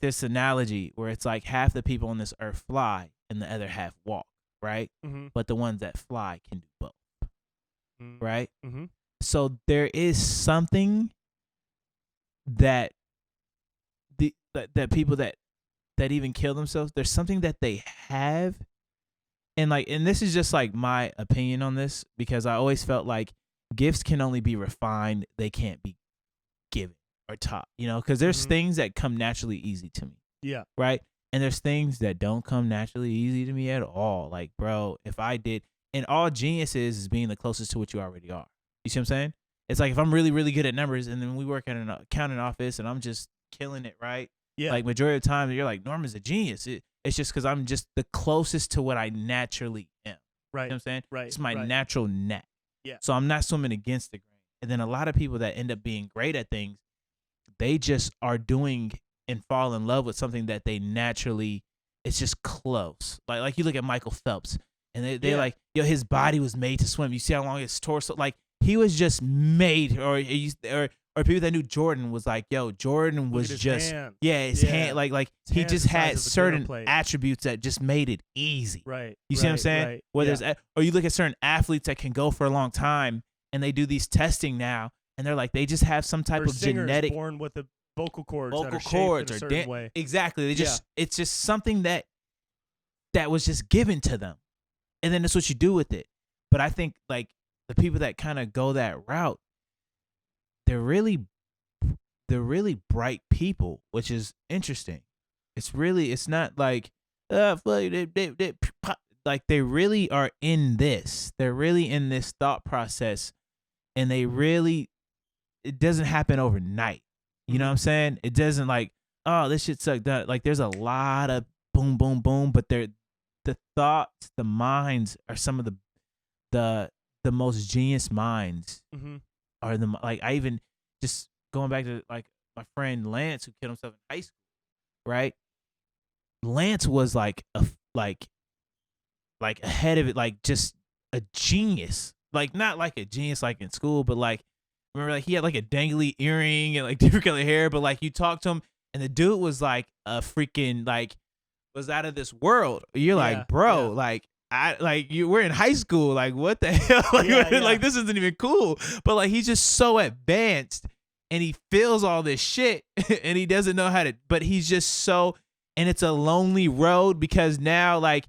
this analogy where it's like half the people on this earth fly and the other half walk, right? Mm-hmm. But the ones that fly can do both. Right? Mm-hmm. So there is something that that people that even kill themselves, there's something that they have. And this is just like my opinion on this, because I always felt like gifts can only be refined, they can't be given or taught, you know, because there's things that come naturally easy to me. Yeah. Right? And there's things that don't come naturally easy to me at all. Like, bro, if I did, and all genius is being the closest to what you already are. You see what I'm saying? It's like if I'm really, really good at numbers and then we work at an accounting office and I'm just killing it, right? Yeah. Like, majority of the time, you're like, Norman's a genius. It's just because I'm just the closest to what I naturally am. Right. You know what I'm saying? Right. It's my right. natural knack. Yeah. So I'm not swimming against the grain. And then a lot of people that end up being great at things, they just are doing and fall in love with something that they naturally, it's just close. Like you look at Michael Phelps, and they're like, yo, his body was made to swim. You see how long his torso, like, he was just made, or people that knew Jordan was like, yo, Jordan was just, hand. His hand, like his he just had certain plate. attributes that just made it easy. Right. You see what I'm saying? Right. Whether or you look at certain athletes that can go for a long time, and they do these testing now, and they're like, they just have some type or of genetic born with the vocal cords vocal that are cords shaped or in a certain way. Exactly. They just it's just something that was just given to them, and then that's what you do with it. But I think, like, the people that kind of go that route, they're really bright people, which is interesting. It's not like like, they really are in this. They're really in this thought process, and it doesn't happen overnight. You know what I'm saying? It doesn't like, oh, this shit sucked. Like, there's a lot of boom, boom, boom, but the thoughts, the minds are some of the most genius minds. Are like, I even just going back to, like, my friend Lance, who killed himself in high school, right? Lance was like ahead of it, like, just a genius. Like, not like a genius like in school, but like, remember, like, he had like a dangly earring and like different color hair, but like, you talk to him and the dude was like a freaking, like, was out of this world. You're like, bro, like, we're in high school, like, what the hell? Like, like, this isn't even cool. But like, he's just so advanced, and he feels all this shit, and he doesn't know how to, but he's just so, and it's a lonely road, because now, like,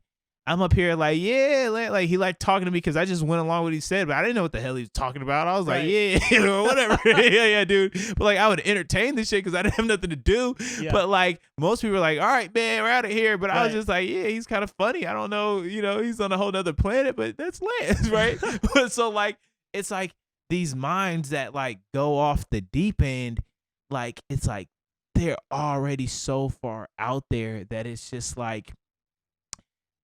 I'm up here like, yeah, like, he liked talking to me because I just went along with what he said, but I didn't know what the hell he was talking about. I was like, yeah, you know, whatever. yeah, dude. But like, I would entertain this shit because I didn't have nothing to do. Yeah. But like, most people were like, all right, man, we're out of here. But I was just like, yeah, he's kind of funny. I don't know, you know, he's on a whole nother planet, but that's Lance, right? So like, it's like these minds that like go off the deep end, like, it's like they're already so far out there that it's just like,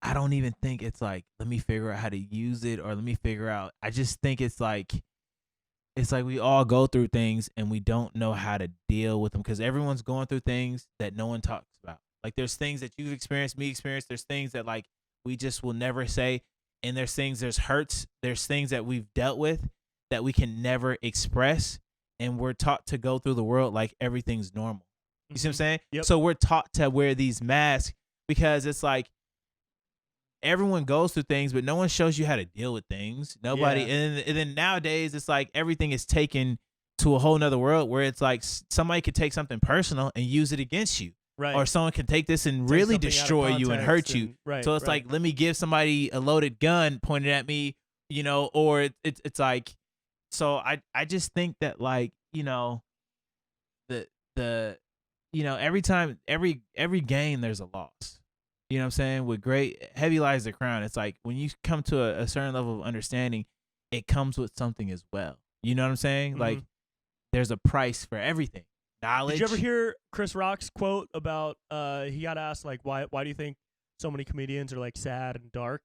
I don't even think it's like, let me figure out how to use it, or let me figure out. I just think it's like, it's like we all go through things and we don't know how to deal with them because everyone's going through things that no one talks about. Like there's things that you've experienced, me experienced. There's things that like we just will never say. And there's hurts. There's things that we've dealt with that we can never express. And we're taught to go through the world like everything's normal. You see what I'm saying? Yep. So we're taught to wear these masks because it's like everyone goes through things, but no one shows you how to deal with things. Nobody. Yeah. And then nowadays, it's like everything is taken to a whole nother world where it's like somebody could take something personal and use it against you. Right. Or someone can take this and Take really something out of destroy you and hurt context you. right, So it's right. like, let me give somebody a loaded gun pointed at me, or it's like, so I just think that like, every time, every game there's a loss. You know what I'm saying? With great heavy lies the crown. It's like when you come to a certain level of understanding, it comes with something as well. You know what I'm saying? Mm-hmm. Like there's a price for everything. Knowledge. Did you ever hear Chris Rock's quote about he got asked like why do you think so many comedians are like sad and dark?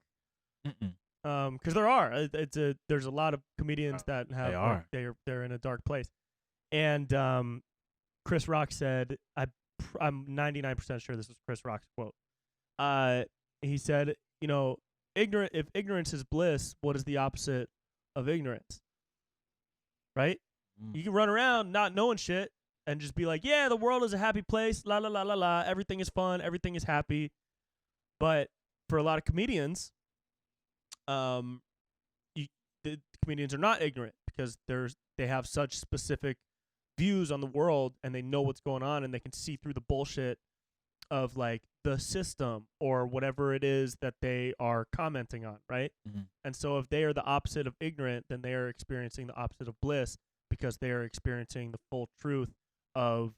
Because there are. There's a lot of comedians that have They are. Like, they're in a dark place. And Chris Rock said, I'm 99% sure this was Chris Rock's quote. He said, if ignorance is bliss, what is the opposite of ignorance? Right? You can run around not knowing shit and just be like, yeah, the world is a happy place, la la la la la, everything is fun, everything is happy. But for a lot of comedians, the comedians are not ignorant because they have such specific views on the world and they know what's going on and they can see through the bullshit of like the system or whatever it is that they are commenting on, right? Mm-hmm. And so if they are the opposite of ignorant, then they are experiencing the opposite of bliss because they are experiencing the full truth of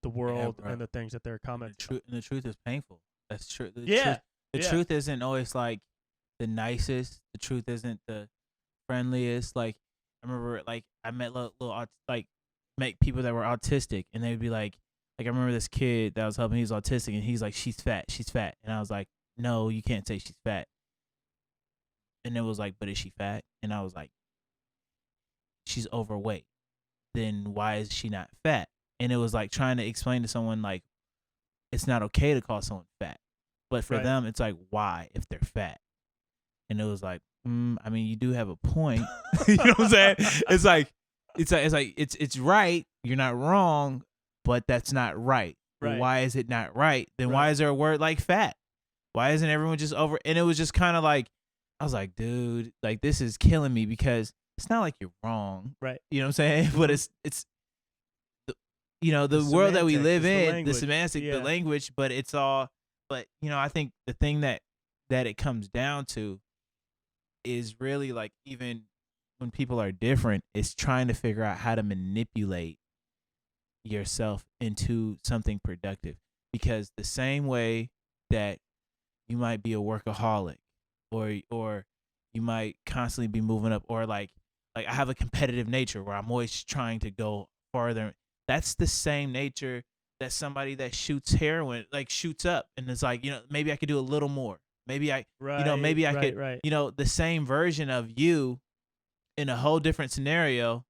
the world and the things that they're commenting. And the truth is painful. That's true. Yeah. The truth isn't always like the nicest. The truth isn't the friendliest. Like I remember, like I met met people that were autistic, and they would be like I remember this kid that was helping. He was autistic, and he's like, she's fat, and I was like, no, you can't say she's fat. And it was like, but is she fat? And I was like, she's overweight. Then why is she not fat? And it was like trying to explain to someone like it's not okay to call someone fat, but for them it's like why if they're fat? And it was like, I mean, you do have a point. You know what I'm saying? It's like it's right. You're not wrong, but that's not right. Right. Why is it not right? Then why is there a word like fat? Why isn't everyone just over? And it was just kind of like, I was like, dude, like this is killing me because it's not like you're wrong. Right. You know what I'm saying? But it's the world that we live in, the semantic, the language, but it's all, but I think the thing that it comes down to is really like, even when people are different, is trying to figure out how to manipulate yourself into something productive. Because the same way that you might be a workaholic or you might constantly be moving up, or like I have a competitive nature where I'm always trying to go farther. That's the same nature that somebody that shoots heroin like shoots up, and it's like, maybe I could do a little more. Maybe I could, the same version of you in a whole different scenario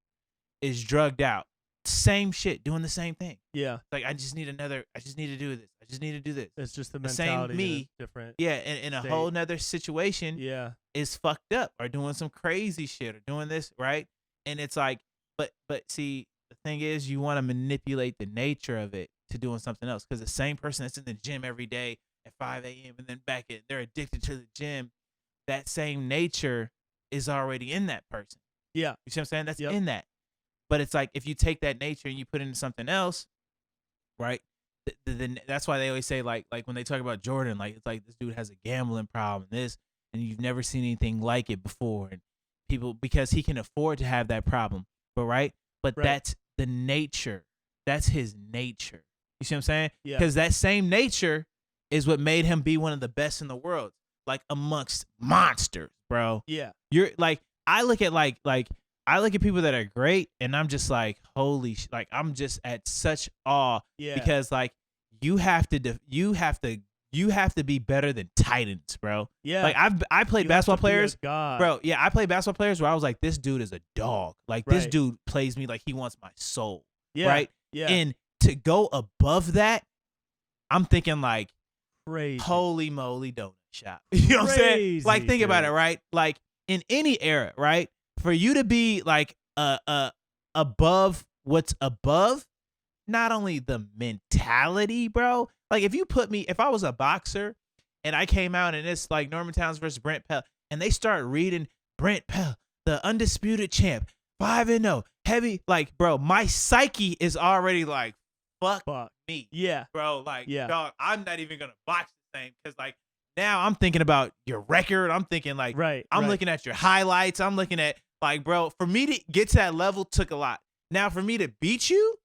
is drugged out. Same shit, doing the same thing. Yeah. Like I just need to do this. I just need to do this. It's just the same mentality. me, different. Yeah, in a whole nother situation. Yeah. Is fucked up or doing some crazy shit or doing this, right? And it's like, but see, the thing is, you want to manipulate the nature of it to doing something else. Because the same person that's in the gym every day at 5 a.m. and then they're addicted to the gym, that same nature is already in that person. Yeah. You see what I'm saying? That's in that. But it's like, if you take that nature and you put it into something else, right? Then that's why they always say, like when they talk about Jordan, like it's like this dude has a gambling problem, and you've never seen anything like it before, and people, because he can afford to have that problem, but that's the nature. That's his nature. You see what I'm saying? Yeah. Because that same nature is what made him be one of the best in the world, like amongst monsters, bro. Yeah. You're like, I look at people that are great, and I'm just like, holy like I'm just at such awe. Yeah. Because like you have to you have to be better than Titans, bro. Yeah. Like I played You have basketball to be a players, god. bro. Yeah, I played basketball players where I was like, this dude is a dog. Like this Right. dude plays me like he wants my soul. Yeah. Right. Yeah. And to go above that, I'm thinking like, Crazy. holy moly, donut shop. You know what I'm saying? Like, think about it, right? Like in any era, right? For you to be like above what's above, not only the mentality, bro. Like if I was a boxer and I came out and it's like Norman Towns versus Brent Pella, and they start reading Brent Pella, the undisputed champ, 5-0, heavy, like, bro, my psyche is already like, fuck me. Yeah. Bro, like, Yeah. dog, I'm not even gonna box the same because like now I'm thinking about your record. I'm thinking like, I'm looking at your highlights. I'm looking at like, bro, for me to get to that level took a lot. Now for me to beat you,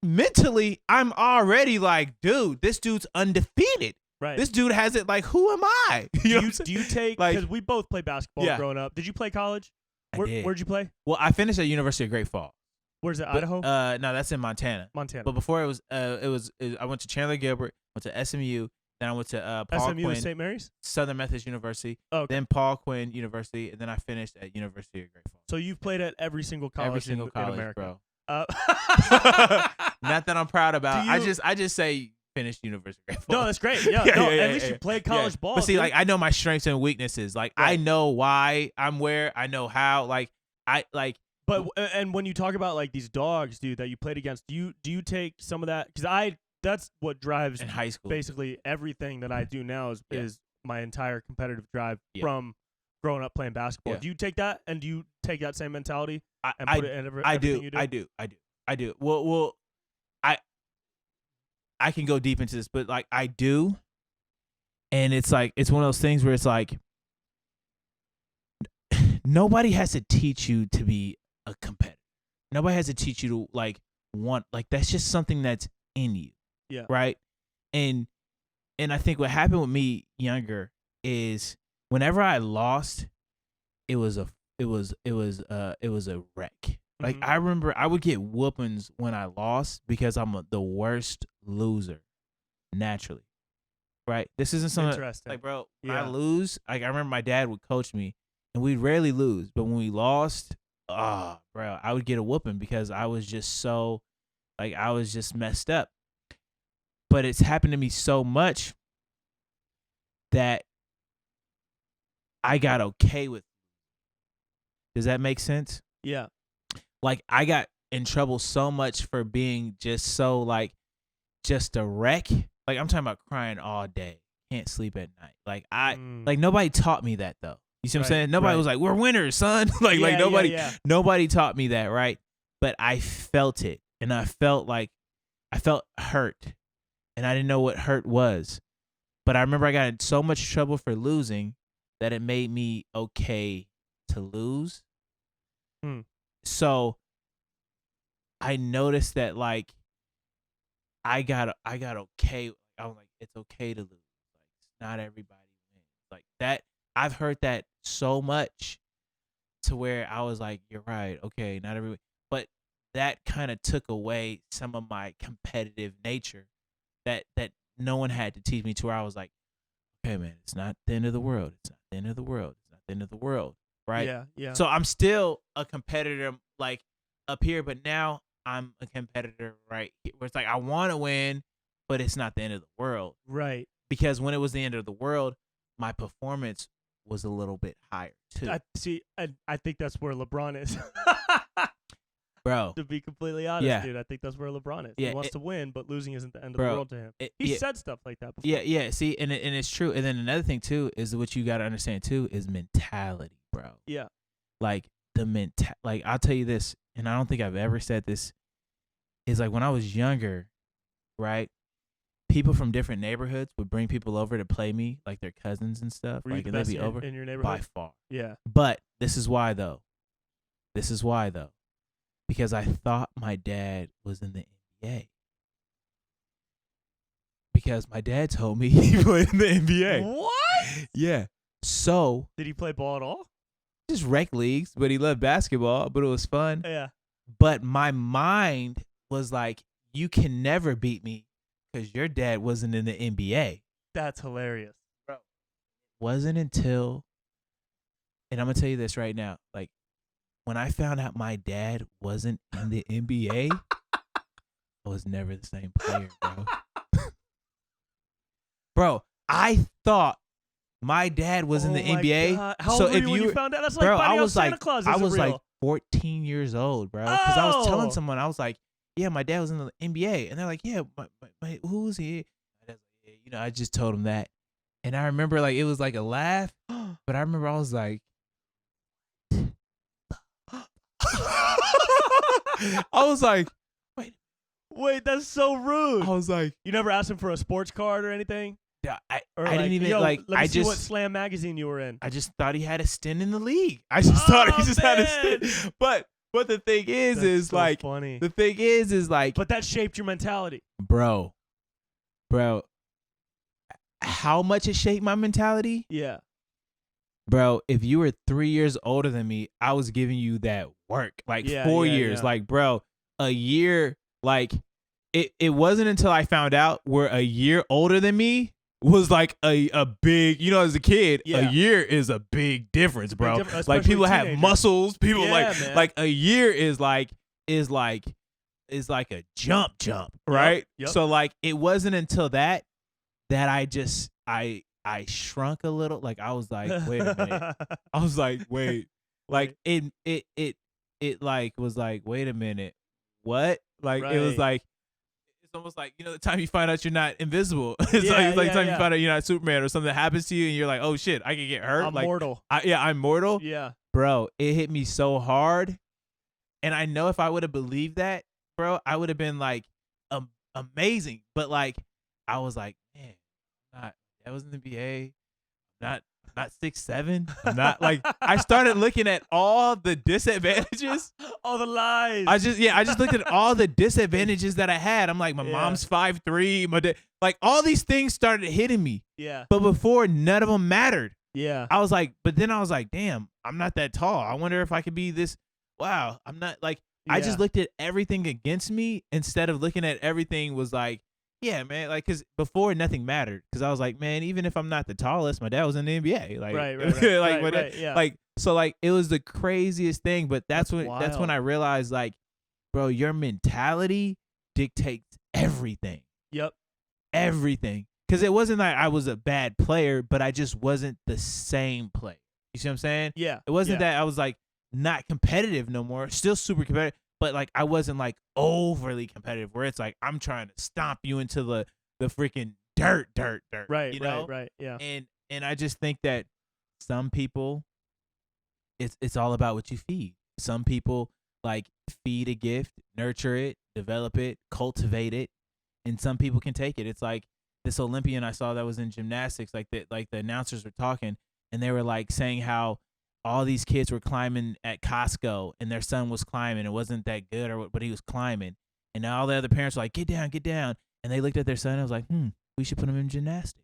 mentally, I'm already like, dude, this dude's undefeated. Right. This dude has it like, who am I? Do you take, like, because we both played basketball growing up. Did you play college? Where'd you play? Well, I finished at University of Great Falls. Where's it, Idaho? No, that's in Montana. Montana. But before it was I went to Chandler Gilbert, went to SMU, then I went to Paul SMU Quinn, is St. Mary's? Southern Methodist University, Okay. then Paul Quinn University, and then I finished at University of Great Falls. So you've played at every single college, in America. Bro. Not Not that I'm proud about. Do you- I just say finished University of Great Falls. No, that's great. Yeah, at least you played college ball. But see, dude. like I know my strengths and weaknesses. Like I know why I'm where. I know how. Like I like. But and when you talk about like these dogs, dude, that you played against, do you take some of that? Because that's what drives in high school basically everything that I do now is my entire competitive drive from growing up playing basketball. Yeah. Do you take that, and do you take that same mentality and I put it in I everything do. you do? I do. Well, I can go deep into this, but like I do, and it's like it's one of those things where it's like nobody has to teach you to be a competitor. Nobody has to teach you to like want, like that's just something that's in you. Yeah. Right. And I think what happened with me younger is whenever I lost, it was a wreck. Like I remember I would get whoopings when I lost because I'm the worst loser naturally. Right. This isn't something Interesting. like, bro, when I lose, like I remember my dad would coach me and we'd rarely lose, but when we lost, bro, I would get a whooping because I was just so, like, I was just messed up. But it's happened to me so much that I got okay with it. Does that make sense? Yeah. Like, I got in trouble so much for being just so, like, just a wreck. Like, I'm talking about crying all day. Can't sleep at night. Like, like, nobody taught me that, though. You see what I'm saying? Nobody was like, we're winners, son. like nobody taught me that, right? But I felt it. And I felt hurt. And I didn't know what hurt was. But I remember I got in so much trouble for losing that it made me okay to lose. So I noticed that, like, I got okay. I was like, it's okay to lose. Like, not everybody wins. Like that. I've heard that so much to where I was like, you're right. Okay, not everybody. But that kind of took away some of my competitive nature that no one had to teach me, to where I was like, okay, man, it's not the end of the world. It's not the end of the world. It's not the end of the world. Right? Yeah, yeah. So I'm still a competitor, like, up here, but now I'm a competitor right here, where it's like I want to win, but it's not the end of the world. Right. Because when it was the end of the world, my performance was a little bit higher too. I think that's where LeBron is. Bro. To be completely honest, dude, I think that's where LeBron is. Yeah, he wants to win, but losing isn't the end of bro, the world to him. He said stuff like that before. Yeah. See, and it's true. And then another thing too is what you got to understand too is mentality, bro. Yeah. Like like I'll tell you this, and I don't think I've ever said this, is like when I was younger, right? People from different neighborhoods would bring people over to play me, like their cousins and stuff. Were like, you and the they'd be best over in your neighborhood? by far. Yeah. But this is why though. Because I thought my dad was in the NBA. Because my dad told me he played in the NBA. What? Yeah. So. Did he play ball at all? Just rec leagues, but he loved basketball, but it was fun. Yeah. But my mind was like, you can never beat me because your dad wasn't in the NBA. That's hilarious. Bro. Wasn't until, and I'm going to tell you this right now. Like, when I found out my dad wasn't in the NBA, I was never the same player, bro. Bro, I thought my dad was in the NBA. God. How old were you when you found out? That's like bro, finding I was out Santa like, Claus I isn't was real. like 14 years old, bro. Because I was telling Oh. someone, I was like, yeah, my dad was in the NBA. And they're like, yeah, who was he? My dad's like, yeah, you know, I just told him that. And I remember like it was like a laugh, but I remember I was like, I was like, Wait, that's so rude. I was like, You never asked him for a sports card or anything? yeah, I Or didn't even yo, like. Let me I see what just, Slam magazine you were in. I just thought he had a stint in the league. I just thought he just had a man. stint. But the thing is, That's so like, funny. the thing is like, But that shaped your mentality. bro, how much it shaped my mentality? Yeah. Bro, if you were 3 years older than me, I was giving you that work. Like Yeah, 4 yeah, years. yeah. Like, bro, a year, like, it wasn't until I found out where a year older than me was like a big, you know, as a kid, Yeah. a year is a big difference, bro. difference, Like, especially people have teenagers. muscles, people Yeah, man. like a year is like a jump, right? Yep. So like it wasn't until that I just I shrunk a little. Like I was like, wait a minute. I was like, wait. Like it like was like, wait a minute. What? Like it was Right. like it's almost like, you know, the time you find out you're not invisible. It's Yeah, like the time yeah. you find out you're not Superman or something happens to you and you're like, oh shit, I can get hurt. I'm like mortal. I'm mortal. Yeah. Bro, it hit me so hard. And I know if I would have believed that, bro, I would have been like amazing. But like I was like, man, that was in the NBA. Not 6'7". I'm not like I started looking at all the disadvantages. All the lies. I just looked at all the disadvantages that I had. I'm like, my Yeah. mom's 5'3", my dad, like all these things started hitting me. Yeah. But before, none of them mattered. Yeah. I was like, but then I was like, damn, I'm not that tall. I wonder if I could be this. Wow, I'm not like. I just looked at everything against me instead of looking at everything was like, yeah, man, like, because before nothing mattered. Because I was like, man, even if I'm not the tallest, my dad was in the NBA. Like, Right. like, right, yeah. like, so like, it was the craziest thing. But that's when wild. I realized, like, bro, your mentality dictates everything. Yep. Everything. Because it wasn't like I was a bad player, but I just wasn't the same player. You see what I'm saying? Yeah. It wasn't that I was like not competitive no more, still super competitive, but like I wasn't like overly competitive where it's like I'm trying to stomp you into the freaking dirt. Right. You know? Right. Yeah. And I just think that some people, it's all about what you feed. Some people like feed a gift, nurture it, develop it, cultivate it, and some people can take it. It's like this Olympian I saw that was in gymnastics, like the announcers were talking, and they were like saying how all these kids were climbing at Costco, and their son was climbing. It wasn't that good, but he was climbing, and all the other parents were like, "Get down!" And they looked at their son and was like, we should put him in gymnastics.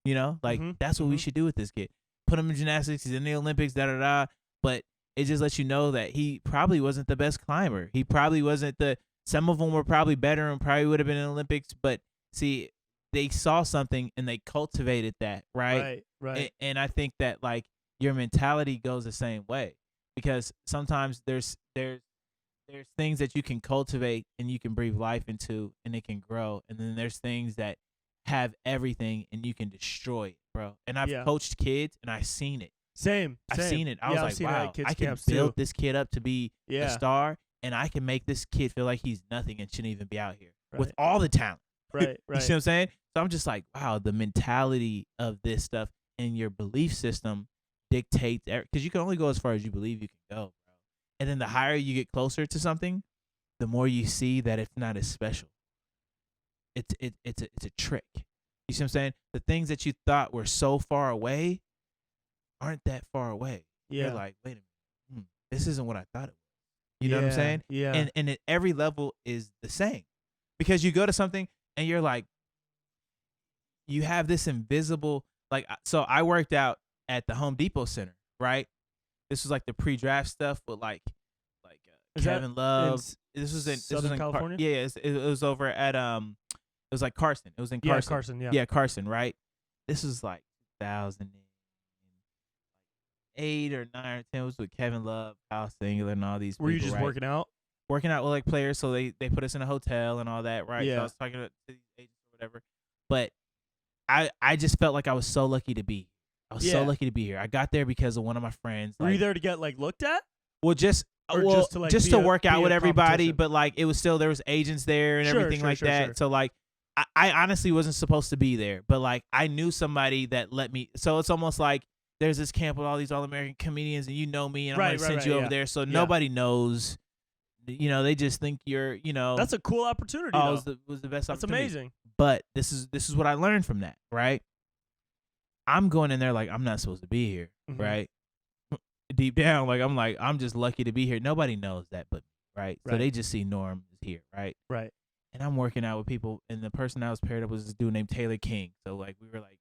You know, like that's what we should do with this kid. Put him in gymnastics. He's in the Olympics. But it just lets you know that he probably wasn't the best climber. He probably wasn't some of them were probably better and probably would have been in the Olympics. But see, they saw something and they cultivated that, right? Right. And I think that like your mentality goes the same way, because sometimes there's things that you can cultivate and you can breathe life into and it can grow. And then there's things that have everything and you can destroy it, bro. And I've coached kids and I've seen it. Same. I've seen it. I was like, wow, I can camps build too. this kid up to be a star, and I can make this kid feel like he's nothing and shouldn't even be out here with all the talent. Right. You see what I'm saying? So I'm just like, wow, the mentality of this stuff and your belief system dictates, because you can only go as far as you believe you can go, bro. And then the higher you get closer to something, the more you see that it's not as special. It's a trick. You see what I'm saying? The things that you thought were so far away aren't that far away. Yeah. You're like, wait a minute, this isn't what I thought it was. You know what I'm saying? Yeah. And at every level is the same, because you go to something and you're like, you have this invisible, like, so I worked out at the Home Depot Center, right? This was like the pre-draft stuff with like Is Kevin Love. This was in California. Yeah, it was over at It was like Carson. It was in Yeah, Carson. Carson. Yeah. Yeah, Carson. Right. This was like 2008 or 9 or 10. It was with Kevin Love, Kyle Singler, and all these. Were you people, just right? working out? Working out with like players, so they put us in a hotel and all that, right? Yeah. So I was talking to these agents or whatever, but I just felt like I was so lucky to be. I was so lucky to be here. I got there because of one of my friends. Were you there to get like looked at? Well, just to work out with everybody, but like it was still there was agents there and everything like that. Sure. So like I honestly wasn't supposed to be there, but like I knew somebody that let me. So it's almost like there's this camp with all these All-American comedians, and you know me, and I'm gonna send you over there. So nobody knows. You know, they just think you're. You know, that's a cool opportunity. Oh, it was the best opportunity. That's amazing. But this is what I learned from that, right? I'm going in there like I'm not supposed to be here, right? Deep down, I'm just lucky to be here. Nobody knows that but me, right? So they just see Norm is here, right? Right. And I'm working out with people, and the person I was paired up with was this dude named Taylor King. So like we were like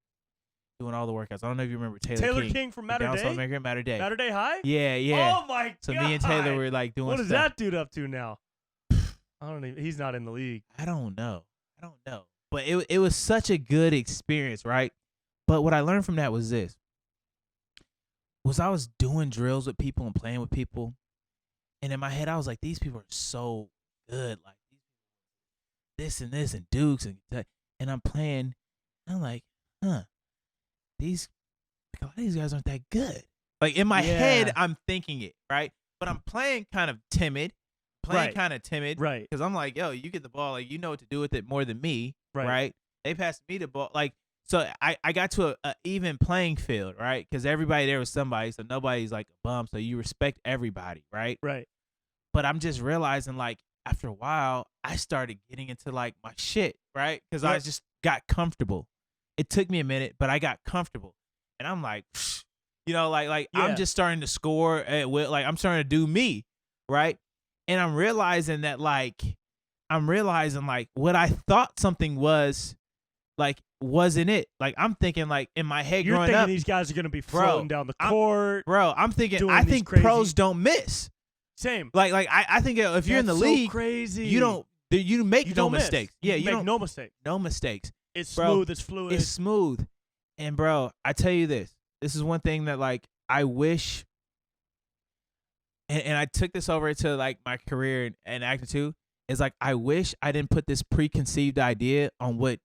doing all the workouts. I don't know if you remember Taylor King from Matter Day? Matter Day. Matter Day High? Yeah. Oh my god. So me and Taylor were like doing What is stuff. that dude up to now? I don't even, he's not in the league. I don't know. But it was such a good experience, right? But what I learned from that was this. I was doing drills with people and playing with people. And in my head, I was like, these people are so good. Like, this and Dukes. And I'm playing. And I'm like, a lot of these guys aren't that good. Like, in my head, I'm thinking it, right? But I'm playing kind of timid. Right. Because I'm like, yo, you get the ball. Like, you know what to do with it more than me, right? They passed me the ball. Like, so I got to a even playing field, right? Because everybody there was somebody, so nobody's like a bum. So you respect everybody, right? Right. But I'm just realizing, like, after a while, I started getting into like my shit, right? Because I just got comfortable. It took me a minute, but I got comfortable, and I'm like, you know, I'm just starting to score at will. Like I'm starting to do me, right? And I'm realizing what I thought something was, like, wasn't it. Like I'm thinking, like, in my head You're growing thinking up, these guys are gonna be floating down the court. I'm thinking, I think pros don't miss. Same. Like I think if you're in the league, crazy. you make no mistakes. Yeah, you make no mistakes. No mistakes. It's smooth. It's fluid. It's smooth. And bro, I tell you this. This is one thing that like I wish. And I took this over to like my career in acting too. Is like I wish I didn't put this preconceived idea on what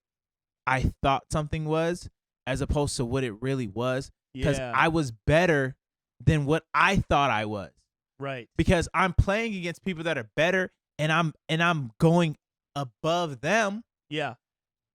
I thought something was, as opposed to what it really was. Because I was better than what I thought I was. Right. Because I'm playing against people that are better, and I'm going above them. Yeah.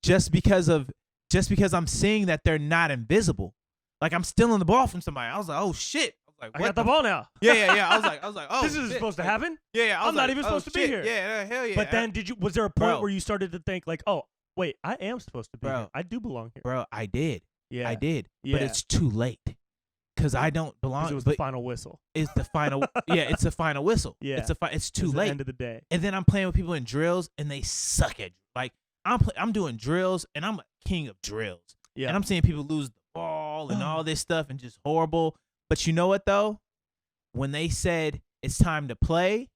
Just because I'm seeing that they're not invisible. Like I'm stealing the ball from somebody. I was like, oh shit. Like, I got the ball now. Yeah. I was like, oh, this is supposed to happen. Yeah. I'm not even supposed to be here. Yeah, hell yeah. But then, was there a point where you started to think like, oh, wait, I am supposed to be here. I do belong here. Bro, I did. Yeah, I did. Yeah. But it's too late because I don't belong. It was the final whistle. It's the final. It's the final whistle. Yeah, it's too late. The end of the day. And then I'm playing with people in drills, and they suck at like I'm doing drills, and I'm a king of drills. Yeah, and I'm seeing people lose the ball and all this stuff, and just horrible. But you know what though? When they said it's time to play,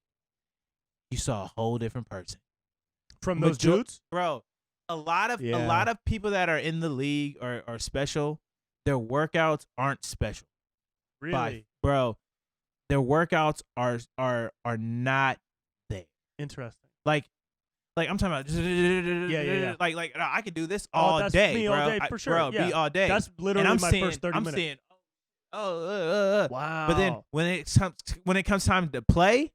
you saw a whole different person. From those dudes? Bro, a lot of people that are in the league are special. Their workouts aren't special. Really? Bro, their workouts are not there. Interesting. Like I'm talking about yeah. Like I could do this all day, me bro. all day for sure. Be all day. That's literally my first 30 minutes. I'm seeing wow. But then when it comes time to play,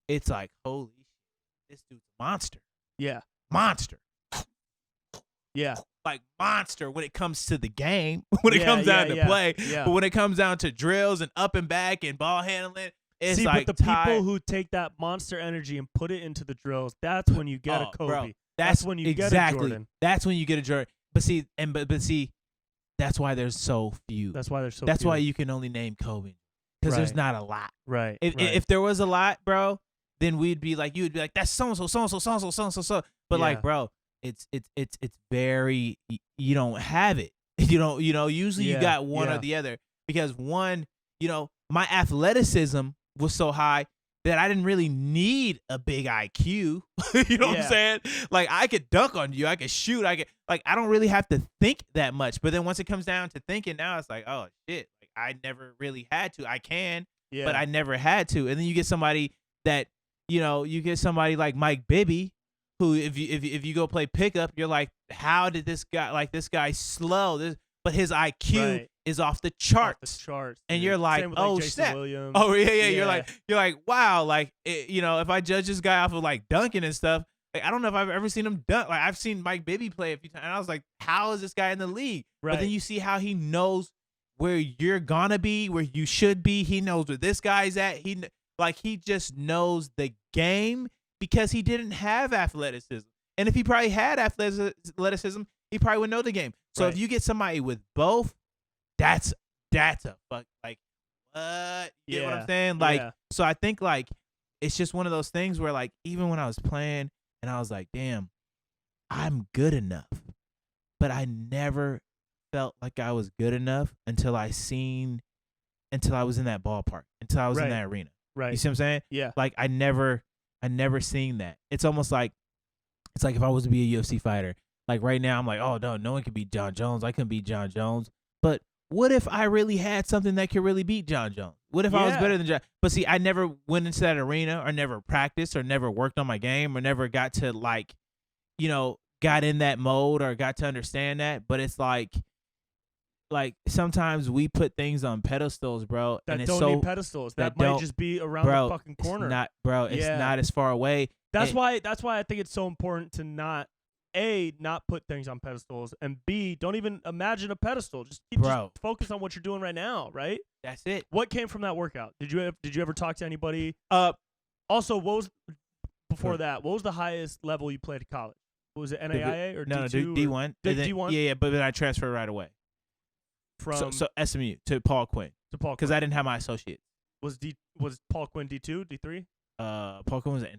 it's like, holy shit, this dude's a monster. Yeah. Monster. Yeah. Like monster when it comes to the game, when it comes down to play. Yeah. But when it comes down to drills and up and back and ball handling, it's like but the people who take that monster energy and put it into the drills, that's when you get a Kobe. Bro, that's when you get a Jordan. That's when you get a Jordan. But see, that's why there's so few. That's why there's so That's few. why you can only name Kobe. Because there's not a lot. Right. If there was a lot, bro, then you would be like, that's so. But like, bro, it's very, you don't have it. Usually you got one or the other. Because one, my athleticism was so high that I didn't really need a big IQ. You know what I'm saying? Like, I could dunk on you, I could shoot, I don't really have to think that much. But then once it comes down to thinking, now it's like, oh shit, like I never really had to. I can, but I never had to. And then you get somebody that, you get somebody like Mike Bibby, who if you go play pickup, you're like, how did this guy's slow? But his IQ is off the charts. And you're like, oh snap. Oh yeah. You're like, wow. Like, if I judge this guy off of like dunking and stuff, like, I don't know if I've ever seen him dunk. Like, I've seen Mike Bibby play a few times, and I was like, how is this guy in the league? Right. But then you see how he knows where you're gonna be, where you should be. He knows where this guy's at. He just knows the game because he didn't have athleticism. And if he probably had athleticism, he probably would know the game. So if you get somebody with both, that's a fuck, like, what? You know what I'm saying? Like, so I think like it's just one of those things where like even when I was playing and I was like, damn, I'm good enough, but I never felt like I was good enough until I was in that ballpark, until I was in that arena. Right. You see what I'm saying? Yeah. Like I never seen that. It's almost like if I was to be a UFC fighter, like right now I'm like, oh no one can beat John Jones. I couldn't beat John Jones. But what if I really had something that could really beat John Jones? What if I was better than John? But see, I never went into that arena or never practiced or never worked on my game or never got to like, got in that mode or got to understand that. But it's like sometimes we put things on pedestals, bro. That and it's don't need pedestals. That might just be around the fucking corner. It's not as far away. That's why I think it's so important to not put things on pedestals, and B, don't even imagine a pedestal. Just focus on what you're doing right now, right? That's it. What came from that workout? Did you ever talk to anybody? Also, what was the highest level you played at college? Was it NAIA or D2? No, D1. D1? Yeah, but then I transferred right away. From so SMU to Paul Quinn. Because I didn't have my associate. Was Paul Quinn D2, D3? Paul Quinn was at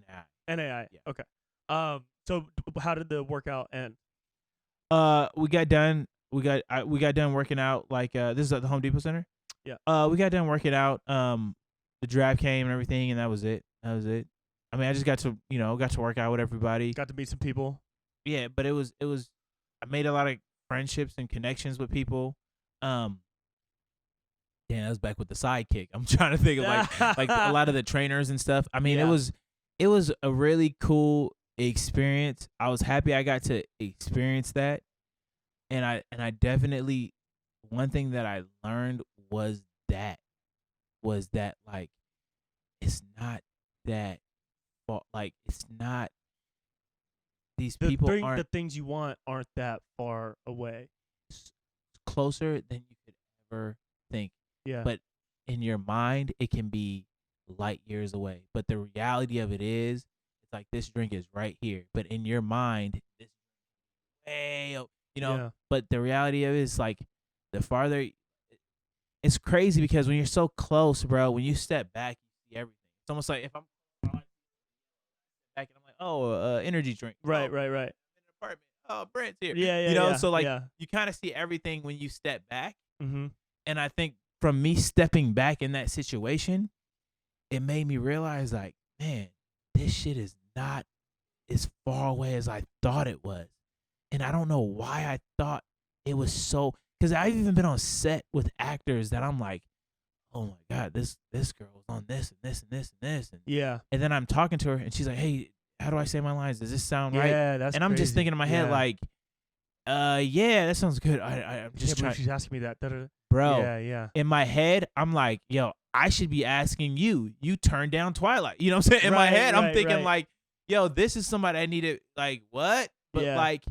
NAIA. Yeah. Okay. So how did the workout end? We got done. We got done working out. Like this is at the Home Depot Center. Yeah. We got done working out. The draft came and everything, and that was it. I mean, I just got to work out with everybody. Got to meet some people. Yeah, but it was. I made a lot of friendships and connections with people. Damn, that was back with the sidekick. I'm trying to think of like a lot of the trainers and stuff. I mean, it was a really cool experience. I was happy I got to experience that, and I definitely, one thing that I learned was that like it's not that like it's not these people aren't the things you want aren't that far away. It's closer than you could ever think. Yeah. But in your mind, it can be light years away. But the reality of it is, it's like this drink is right here. But in your mind, this way, Yeah. But the reality of it is like the farther, it's crazy because when you're so close, bro, when you step back, you see everything. It's almost like if I'm back and I'm like, oh, energy drink. Right. In an apartment. Oh, Brent's here. Yeah. So like you kind of see everything when you step back. Mm-hmm. And I think from me stepping back in that situation, it made me realize like, man, this shit is not as far away as I thought it was. And I don't know why I thought it was so, because I've even been on set with actors that I'm like, oh my God, this girl was on this and this and this and this. And then I'm talking to her and she's like, hey, how do I say my lines? Does this sound right? Yeah, that's And I'm crazy. just thinking in my head like, yeah, that sounds good. I'm just trying. She's asking me that. Bro, yeah. In my head, I'm like, yo, I should be asking you. You turned down Twilight. You know what I'm saying? In my head, I'm thinking like, yo, this is somebody I need to, like, what? But like,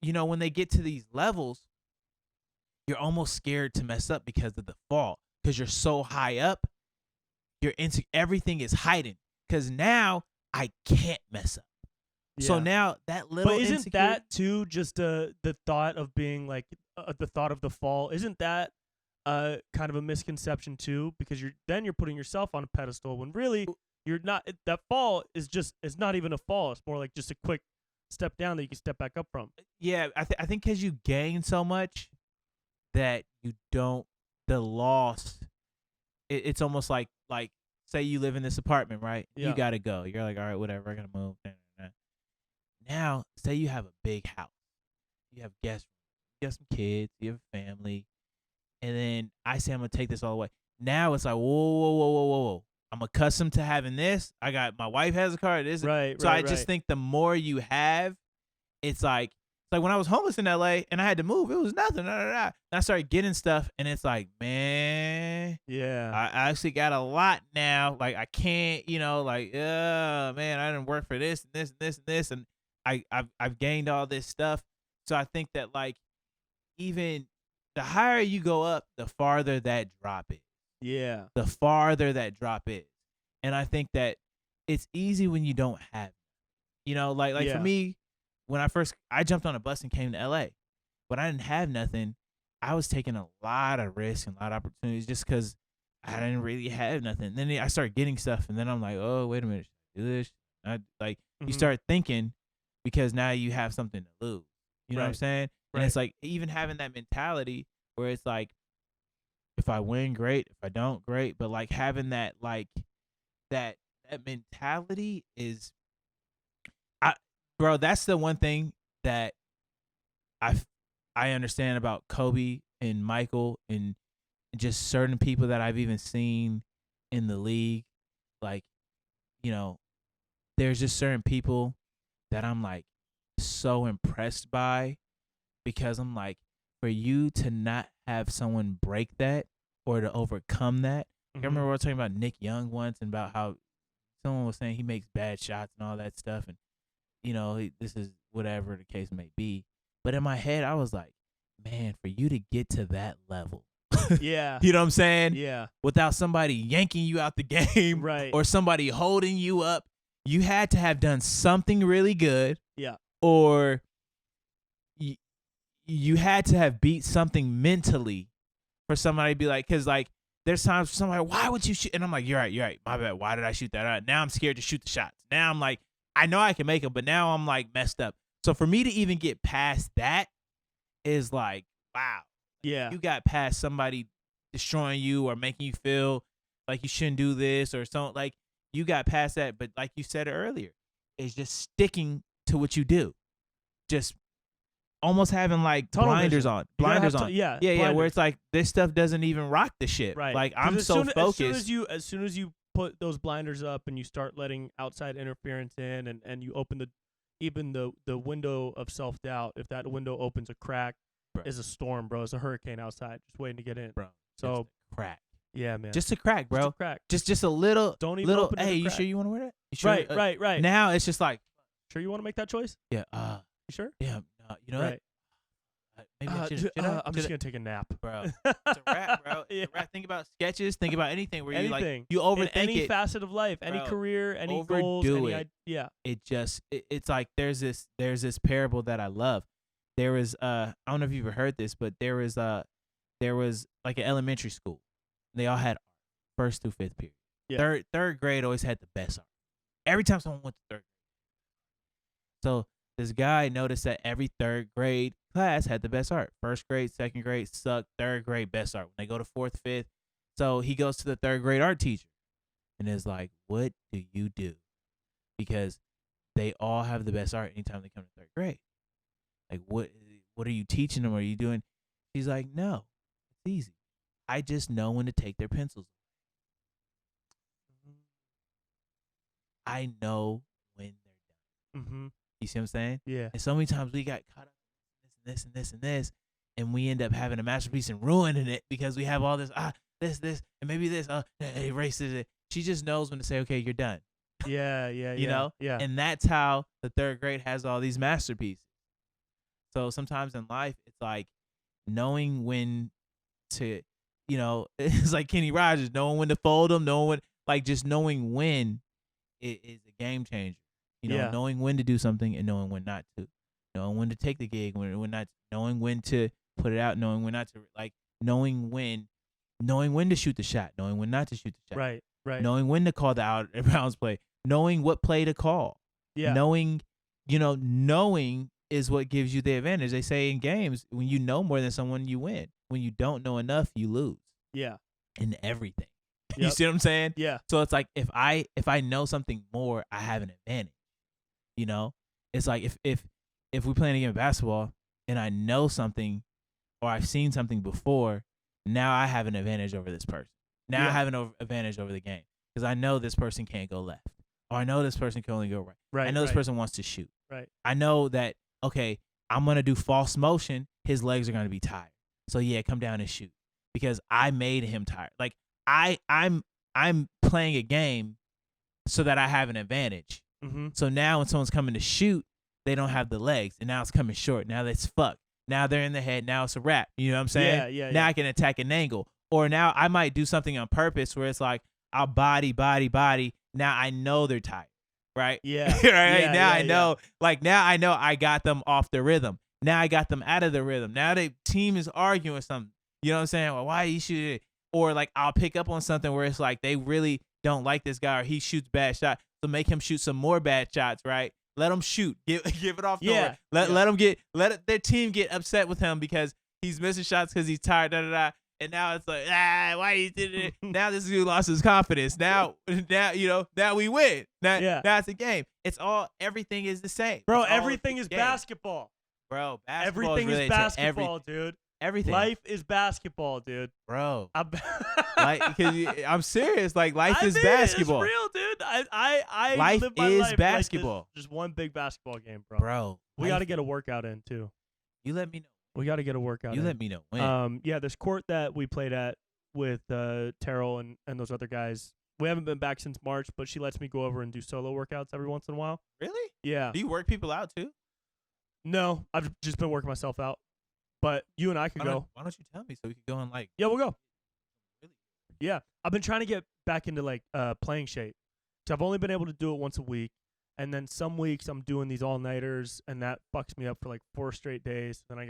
when they get to these levels, you're almost scared to mess up because of the fall. Because you're so high up, everything is hiding. Because now I can't mess up. Yeah. So now that little But isn't that too just the thought of being like the thought of the fall? Isn't that kind of a misconception too? Because you're putting yourself on a pedestal when really you're not. That fall is not even a fall. It's more like just a quick step down that you can step back up from. Yeah, I think because you gain so much that you don't, the loss. It's almost like say you live in this apartment, right? Yeah. You gotta go. You're like, all right, whatever. I gotta move. Now, say you have a big house. You have guests. You have some kids. You have a family. And then I say I'm gonna take this all the way. Now it's like, whoa. I'm accustomed to having this. I got my wife has a car. This. Right. So I just think the more you have, it's like when I was homeless in LA and I had to move, it was nothing. And I started getting stuff, and it's like, man, Yeah. I actually got a lot now. Like I can't, man, I didn't work for this and this and this and this, and I've gained all this stuff. So I think that like even the higher you go up, the farther that drop is. Yeah. The farther that drop is. And I think that it's easy when you don't have it. Like for me, when I jumped on a bus and came to LA, but I didn't have nothing. I was taking a lot of risks and a lot of opportunities just because I didn't really have nothing. And then I started getting stuff, and then I'm like, oh, wait a minute, should I do this? You start thinking because now you have something to lose. You know what I'm saying? And it's like even having that mentality where it's like, if I win, great. If I don't, great. But like having that that mentality is, bro, that's the one thing that I understand about Kobe and Michael and just certain people that I've even seen in the league. Like, there's just certain people that I'm like so impressed by, because I'm like, for you to not have someone break that or to overcome that. I remember we were talking about Nick Young once and about how someone was saying he makes bad shots and all that stuff, and this is whatever the case may be. But in my head, I was like, man, for you to get to that level, yeah, you know what I'm saying? Yeah, without somebody yanking you out the game, right, or somebody holding you up, you had to have done something really good, yeah, or you had to have beat something mentally for somebody to be like, because like there's times somebody, why would you shoot? And I'm like, you're right, my bad. Why did I shoot that? Now I'm scared to shoot the shots. Now I'm like, I know I can make them, but now I'm like messed up. So for me to even get past that is like, wow. Yeah. You got past somebody destroying you or making you feel like you shouldn't do this or something. Like you got past that. But like you said earlier, it's just sticking to what you do. Just almost having like blinders on. Yeah. Where it's like this stuff doesn't even rock the ship. Right. Like I'm so focused. As soon as you put those blinders up and you start letting outside interference in, and you open the window of self-doubt, if that window opens a crack, is a storm, bro. It's a hurricane outside just waiting to get in, bro. So crack. Yeah, man. Just a crack, bro. Just a crack. Just a little. Don't even open Hey, you sure you want to wear that? You sure? Right. Now it's just like, sure you want to make that choice? Yeah. You sure? Yeah. You know right. what? Maybe I'm just gonna take a nap, bro. It's a wrap, bro. It's a wrap. Think about sketches. Think about anything where you overthink any it. facet of life, any Bro, career, any overdo goals, it. Yeah. It's like there's this parable that I love. There was I don't know if you've ever heard this, but there was like an elementary school. They all had art, 1st through 5th period. Yeah. Third grade always had the best art. Every time someone went to 3rd grade. So this guy noticed that every 3rd grade class had the best art. 1st grade, 2nd grade sucked. 3rd grade, best art. When they go to 4th, 5th, so he goes to the 3rd grade art teacher and is like, what do you do? Because they all have the best art anytime they come to 3rd grade. Like, what are you teaching them? What are you doing? She's like, no, it's easy. I just know when to take their pencils away. I know when they're done. Mm-hmm. You see what I'm saying? Yeah. And so many times we got caught up in this and this and this, and we end up having a masterpiece and ruining it because we have all this, this, and maybe this, it erases it. She just knows when to say, okay, you're done. Yeah. You know? Yeah. And that's how the 3rd grade has all these masterpieces. So sometimes in life, it's like knowing when to, it's like Kenny Rogers, knowing when to fold them, just knowing when it is a game changer. Knowing when to do something and knowing when not to. Knowing when to take the gig, when not, knowing when to put it out, knowing when not to, knowing when to shoot the shot, knowing when not to shoot the shot. Right. Knowing when to call the out of bounds play, knowing what play to call. Yeah. Knowing is what gives you the advantage. They say in games, when you know more than someone, you win. When you don't know enough, you lose. Yeah. In everything. You see what I'm saying? Yeah. So it's like if I know something more, I have an advantage. You know, it's like if we're playing a game of basketball and I know something or I've seen something before, now I have an advantage over this person. Now I have an advantage over the game because I know this person can't go left, or I know this person can only go right. Right. I know this person wants to shoot. Right. I know that, okay, I'm gonna do false motion. His legs are gonna be tired. So yeah, come down and shoot because I made him tired. Like I'm playing a game so that I have an advantage. Mm-hmm. So now when someone's coming to shoot, they don't have the legs, and now it's coming short. Now that's fucked. Now they're in the head. Now it's a wrap. You know what I'm saying? Yeah. Now I can attack an angle. Or now I might do something on purpose where it's like I'll body. Now I know they're tired. Right? Yeah. Right? Now I know. Like now I know I got them off the rhythm. Now I got them out of the rhythm. Now the team is arguing something. You know what I'm saying? Well, why are you shooting? Or like I'll pick up on something where it's like they really don't like this guy or he shoots bad shots. So make him shoot some more bad shots, right? Let him shoot. Give it off. Yeah. Let their team get upset with him because he's missing shots because he's tired. And now it's like, why you did it? Now this dude lost his confidence. Now we win. Now it's a game. It's all, everything is the same. Bro, everything is basketball. Bro, basketball everything is is basketball, dude. Everything. Life is basketball, dude. Bro. Like, I'm serious. Like life is basketball. It's real, dude. I life live my is life basketball. Like just one big basketball game, bro. Bro, we got to get a workout in too. You let me know. We got to get a workout. You in. let me know when. Yeah, this court that we played at with Terrell and those other guys. We haven't been back since March, but she lets me go over and do solo workouts every once in a while. Really? Yeah. Do you work people out too? No, I've just been working myself out. But you and I could go. Why don't you tell me so we could go and like? Yeah, we'll go. Really? Yeah, I've been trying to get back into like playing shape. So I've only been able to do it once a week, and then some weeks I'm doing these all nighters, and that fucks me up for like 4 straight days. Then I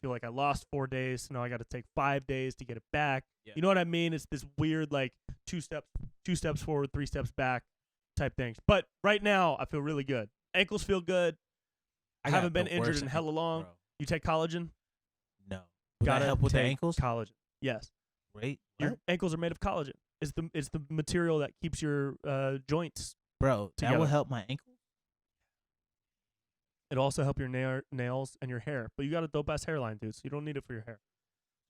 feel like I lost 4 days, so now I got to take 5 days to get it back. Yeah. You know what I mean? It's this weird like 2 steps forward, 3 steps back type things. But right now I feel really good. Ankles feel good. I haven't been injured in hella long. Bro. You take collagen? No. Got to help with the ankles? Collagen. Yes. Great. Your ankles are made of collagen. It's the material that keeps your joints. Bro, together. That will help my ankles? It'll also help your nails and your hair. But you got a dope-ass hairline, dude, so you don't need it for your hair.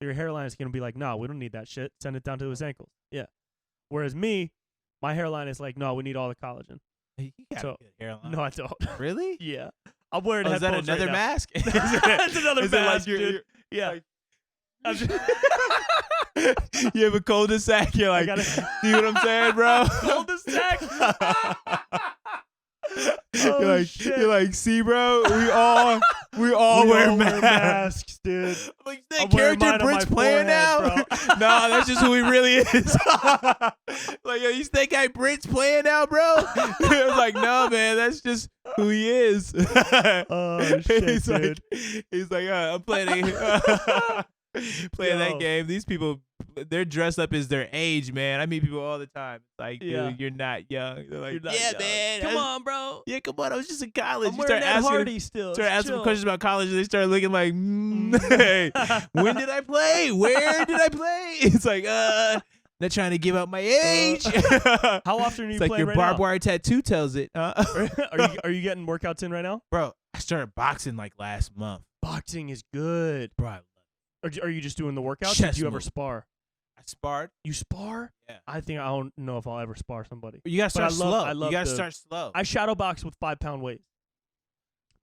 So your hairline is going to be like, no, we don't need that shit. Send it down to his ankles. Yeah. Whereas me, my hairline is like, no, we need all the collagen. You got a good hairline. No, I don't. Really? Yeah. I'm wearing Is headphones. that another right mask? It's another mask, like dude. Yeah. Like, you have a cul-de-sac. You're like, see what I'm saying, bro? Cul-de-sac? You're like, see, bro? We all wear masks, dude. Like, is that character Brent's playing now? No, that's just who he really is. Like, yo, you think that Brent's playing now, bro? I was like, no, man, that's just who he is. Oh shit, dude. He's like, I'm playing that game. These people, they're dressed up as their age, man. I meet people all the time. It's like, dude, you're not young. They're like, yeah, young. Man. Come on, bro. Yeah, come on. I was just in college. I'm wearing Ed Hardy still. Start asking questions about college, and they start looking like, hey, when did I play? Where did I play? It's like, they're trying to give out my age. How often are you playing like your right barbed now? wire tattoo tells it. Are you getting workouts in right now? Bro, I started boxing like last month. Boxing is good. Bro, I love it. Are you just doing the workouts? Or do you ever spar? I sparred. You spar? Yeah. I don't know if I'll ever spar somebody. You gotta start slow. You gotta start slow. I shadow box with 5-pound weights.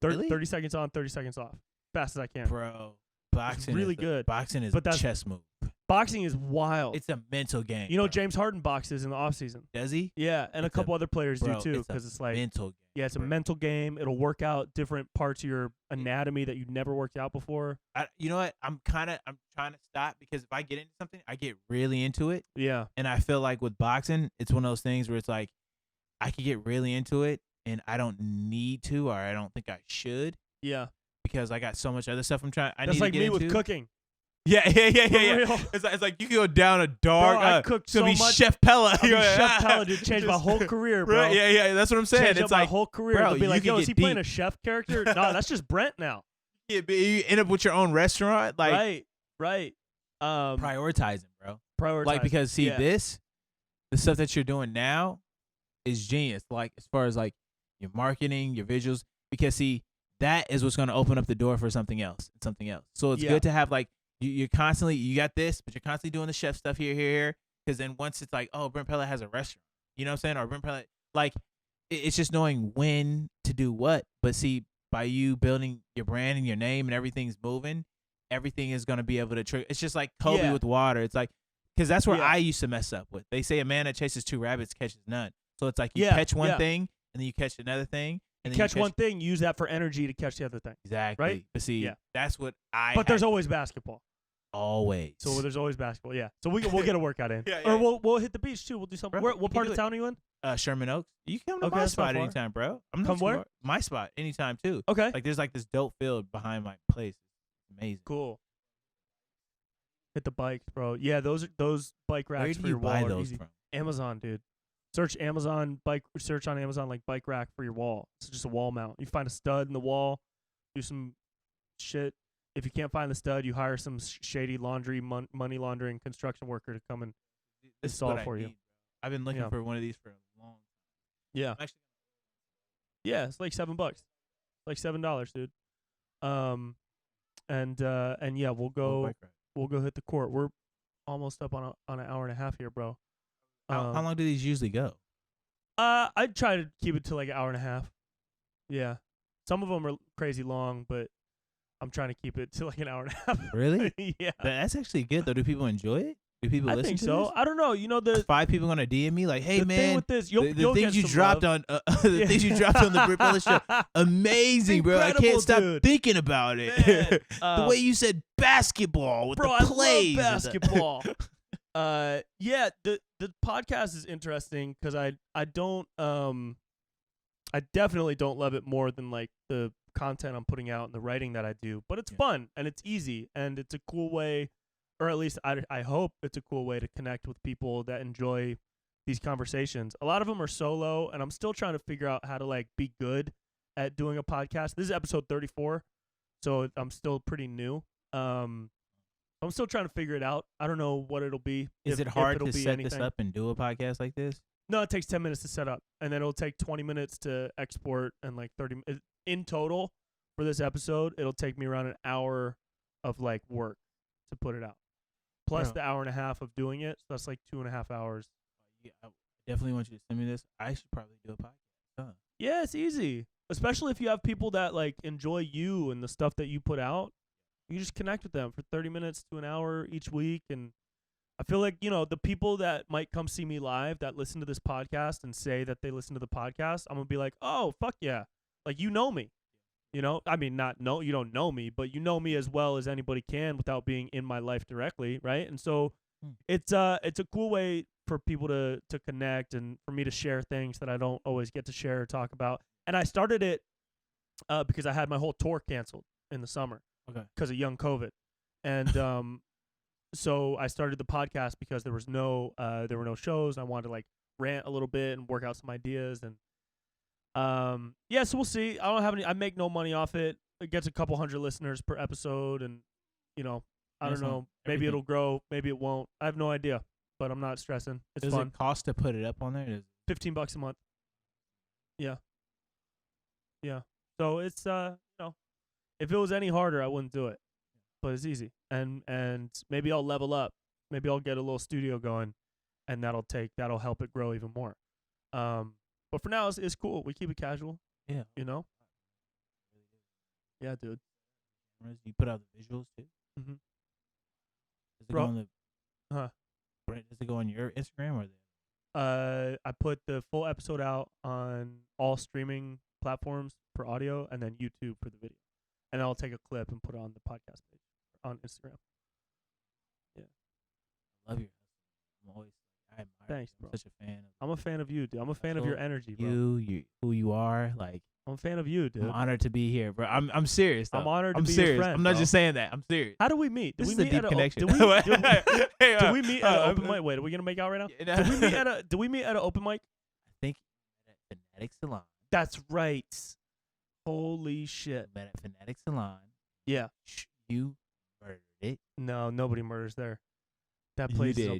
30 Really? seconds on, 30 seconds off. Fast as I can. Bro, boxing really good. Boxing is a chess move. Boxing is wild. It's a mental game. You know, James Harden boxes in the off season. Does he? Yeah, and a couple other players do too, because it's like mental game. Yeah, it's a mental game. It'll work out different parts of your anatomy that you've never worked out before. You know what? I'm trying to stop because if I get into something, I get really into it. Yeah. And I feel like with boxing, it's one of those things where it's like I can get really into it and I don't need to, or I don't think I should. Yeah. Because I got so much other stuff That's need like to get me into. with cooking. Yeah. It's like you can go down a dark. Bro, I cooked so much. Chef Pella. Chef Pella to change my whole career, bro. Right, yeah. That's what I'm saying. It's like my whole career. Bro, They'll be like, yo, is he playing deep. a chef character? No, that's just Brent now. Yeah, but you end up with your own restaurant. Like, right. Prioritizing, bro. Prioritize. Like, because see, Yeah. the stuff that you're doing now is genius. Like, as far as like your marketing, your visuals, because see, that is what's going to open up the door for something else and something else. So it's good to have like, you're constantly, you got this, but you're constantly doing the chef stuff here. Because then once it's like, oh, Brent Pella has a restaurant, you know what I'm saying? Or Brent Pella, like, it's just knowing when to do what. But see, by you building your brand and your name and everything's moving, everything is going to be able to trigger. It's just like Kobe with water. It's like, because that's where I used to mess up with. They say a man that chases 2 rabbits catches none. So it's like you catch one thing and then you catch another thing. And then catch one thing, use that for energy to catch the other thing. Exactly. Right? But see, that's what But there's always basketball. Always. So there's always basketball. Yeah. So we'll get a workout in. Yeah. Or we'll hit the beach too. We'll do something. Bro, What part of town are you in? Sherman Oaks. You can come to my spot anytime, bro. I'm come where? My spot anytime too. Okay. Like there's like this dope field behind my place. It's amazing. Cool. Hit the bikes, bro. Yeah, those bike racks Where for do your you buy wall are those easy. from? Amazon, dude. Search on Amazon like bike rack for your wall. It's just a wall mount. You find a stud in the wall, do some shit. If you can't find the stud, you hire some shady money laundering construction worker to come and install for you. I've been looking for one of these for a long time. Yeah. Yeah, it's like $7. Like $7, dude. And yeah, we'll go hit the court. We're almost up on an hour and a half here, bro. How long do these usually go? I'd try to keep it to like an hour and a half. Yeah. Some of them are crazy long, but I'm trying to keep it to like an hour and a half. Really? Yeah. That's actually good though. Do people enjoy it? Do people listen to this? I think so. I don't know. You know, Are 5 people gonna DM me like, "Hey the man, thing with this, you'll things you get some dropped love. on the things you dropped on the Brent Pella show, amazing, bro. I can't stop thinking about it. The way you said basketball with the plays. I love basketball. Yeah, the podcast is interesting because I don't I definitely don't love it more than like the content I'm putting out and the writing that I do, but it's fun and it's easy and it's a cool way, or at least I hope it's a cool way to connect with people that enjoy these conversations. A lot of them are solo, and I'm still trying to figure out how to like be good at doing a podcast. This is episode 34, so I'm still pretty new. I'm still trying to figure it out. I don't know what it'll be. Is it hard to set this up and do a podcast like this? No, it takes 10 minutes to set up, and then it'll take 20 minutes to export, and like 30 in total for this episode. It'll take me around an hour of like work to put it out, plus the hour and a half of doing it. So that's like 2.5 hours. Yeah, I definitely want you to send me this. I should probably do a podcast. Huh. Yeah, it's easy, especially if you have people that like enjoy you and the stuff that you put out. You just connect with them for 30 minutes to an hour each week, and I feel like, you know, the people that might come see me live that listen to this podcast and say that they listen to the podcast, I'm going to be like, oh, fuck yeah. Like, you know me. You know? I mean, you don't know me, but you know me as well as anybody can without being in my life directly, right? And so it's a cool way for people to connect and for me to share things that I don't always get to share or talk about. And I started it because I had my whole tour canceled in the summer because of young COVID. And so I started the podcast because there were no shows. I wanted to like rant a little bit and work out some ideas, and yeah, so we'll see. I make no money off it. It gets a couple hundred listeners per episode, and you know, I don't know. Maybe it'll grow, maybe it won't. I have no idea, but I'm not stressing. It's fun. Does it cost to put it up on there? $15 a month. Yeah. So it's you know, if it was any harder, I wouldn't do it. But it's easy, and maybe I'll level up. Maybe I'll get a little studio going, and that'll help it grow even more. But for now, it's cool. We keep it casual. Yeah, you know. Yeah, dude. You put out the visuals too. Mm-hmm. Does it go on Does it go on your Instagram or I put the full episode out on all streaming platforms for audio, and then YouTube for the video, and I'll take a clip and put it on the podcast page on Instagram. Yeah. I love your hustle. I'm always I admire Thanks, you. bro. I'm such a fan of I'm a fan of you, dude. I'm a fan of your energy, bro. You who you are, like I'm a fan of you, dude. I'm honored to be here, bro. I'm serious. Though. I'm honored to be serious. your friend. I'm not bro. just saying that. I'm serious. How do we meet? This is a deep connection. Did we meet at an open mic? Wait, are we gonna make out right now? Did we meet at an open mic? I think at Phonetic Salon. That's right. Holy shit. Met at Phonetic Salon. Yeah. You murdered it. No, nobody murders there. That place. You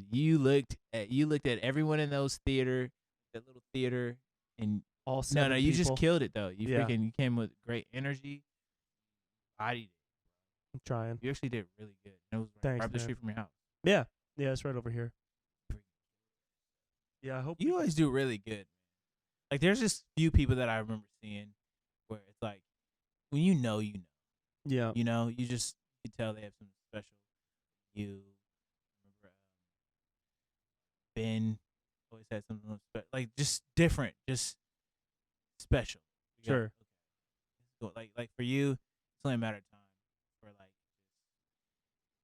did. You looked at everyone in that little theater, and all seven you people. just killed it though. You Yeah. you came with great energy. Bodied it. I'm trying. You actually did really good. It was Thanks, right up the man. street from your house. Yeah, it's right over here. Yeah, I hope You always do really good. Like there's just few people that I remember seeing where it's like when you know. Yeah. You know, you can tell they have something special. You remember Ben always had something special, like just different, just special. Sure. Like for you, it's only a matter of time for like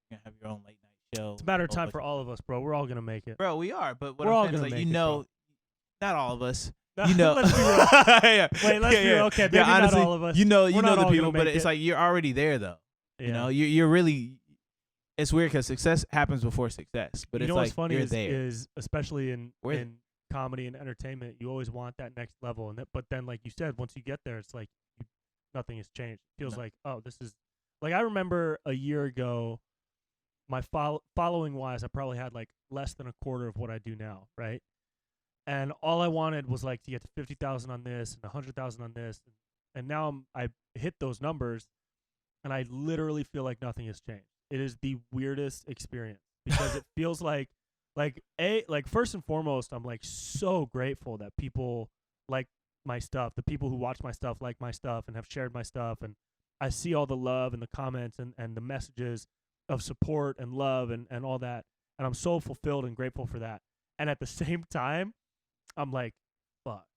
you're gonna have your own late night show. It's a matter of time for all of us, bro. We're all gonna make it. Bro, we are, but what We're I'm all saying is gonna like make it, not all of us. Let's be real. Yeah. Wait, let's be real. Okay, maybe honestly, not all of us. You know We're not the all people, gonna but make it's it. like you're already there though. Yeah. You know, you're really. It's weird because success happens before success, but you it's know like what's funny you're is, there. is especially in comedy and entertainment, you always want that next level, but then like you said, once you get there, it's like nothing has changed. It feels like, oh, this is like I remember a year ago, my following wise, I probably had like less than a quarter of what I do now, right? And all I wanted was like to get to 50,000 on this and 100,000 on this, and now I hit those numbers, and I literally feel like nothing has changed. It is the weirdest experience because it feels like first and foremost, I'm like so grateful that people like my stuff, the people who watch my stuff like my stuff and have shared my stuff, and I see all the love and the comments and the messages of support and love and all that, and I'm so fulfilled and grateful for that. And at the same time, I'm like, fuck,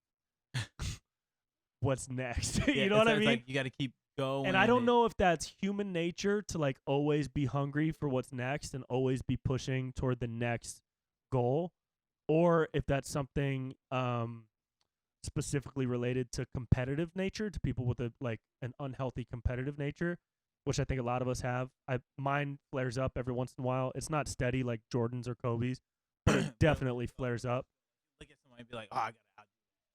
what's next? You know what I mean? Like you got to keep going. And I don't know if that's human nature to like always be hungry for what's next and always be pushing toward the next goal, or if that's something specifically related to competitive nature, to people with an unhealthy competitive nature, which I think a lot of us have. Mine flares up every once in a while. It's not steady like Jordan's or Kobe's, but it definitely flares up. Look at somebody and be like, oh, I gotta.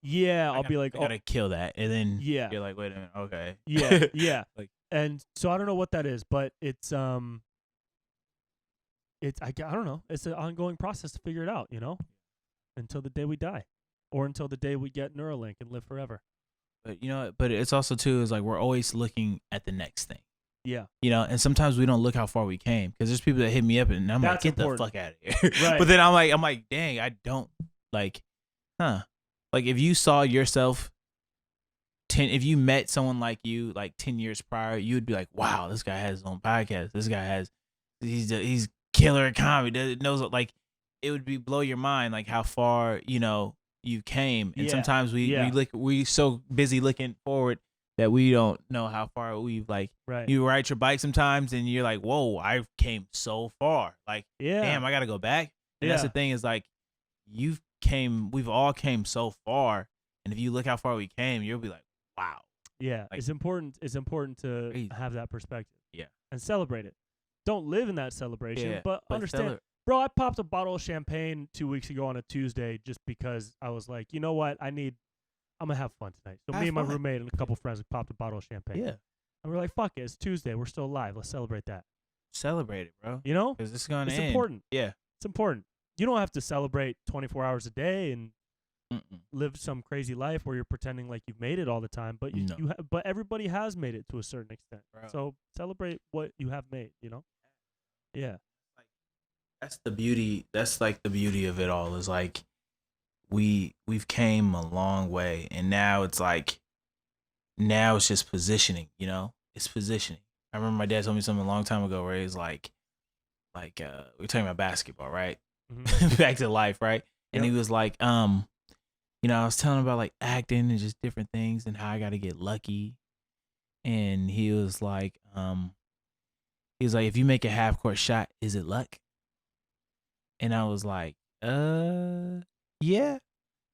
Yeah, I'll be like, I gotta kill that, and then yeah, you're like, wait a minute, okay, yeah. Like, and so I don't know what that is, but it's I don't know. It's an ongoing process to figure it out, you know, until the day we die, or until the day we get Neuralink and live forever. But but it's also too is like we're always looking at the next thing. Yeah. And sometimes we don't look how far we came because there's people that hit me up and I'm That's like, get important. the fuck out of here. Right. But then I'm like, dang, I don't like, like if you saw yourself if you met someone like you like 10 years prior, you would be like, wow, this guy has his own podcast. This guy he's killer at comedy. Knows like it would blow your mind like how far you came. And sometimes we so busy looking forward that we don't know how far we've like. Right. You ride your bike sometimes and you're like, whoa, I came so far. Like, damn, I gotta go back. And that's the thing is like we've all came so far, and if you look how far we came, you'll be like, wow. Yeah, like, it's important to crazy. have that perspective. Yeah. And celebrate it. Don't live in that celebration, but understand. Bro, I popped a bottle of champagne 2 weeks ago on a Tuesday just because I was like, you know what? I'm going to have fun tonight. So me and my roommate and a couple friends popped a bottle of champagne. Yeah. And we're like, fuck it. It's Tuesday. We're still alive. Let's celebrate that. Celebrate it, bro. You know? Because it's going to end. It's important. Yeah. It's important. You don't have to celebrate 24 hours a day and live some crazy life where you're pretending like you've made it all the time. But but everybody has made it to a certain extent. Bro. So celebrate what you have made, you know? Yeah. That's the beauty. That's like the beauty of it all is like we've came a long way, and now it's just positioning, it's positioning. I remember my dad told me something a long time ago where he's like we're talking about basketball, right? Mm-hmm. Back to life, right? And he was like, I was telling him about like acting and just different things and how I got to get lucky. And he was like, if you make a half court shot, is it luck? And I was like, yeah.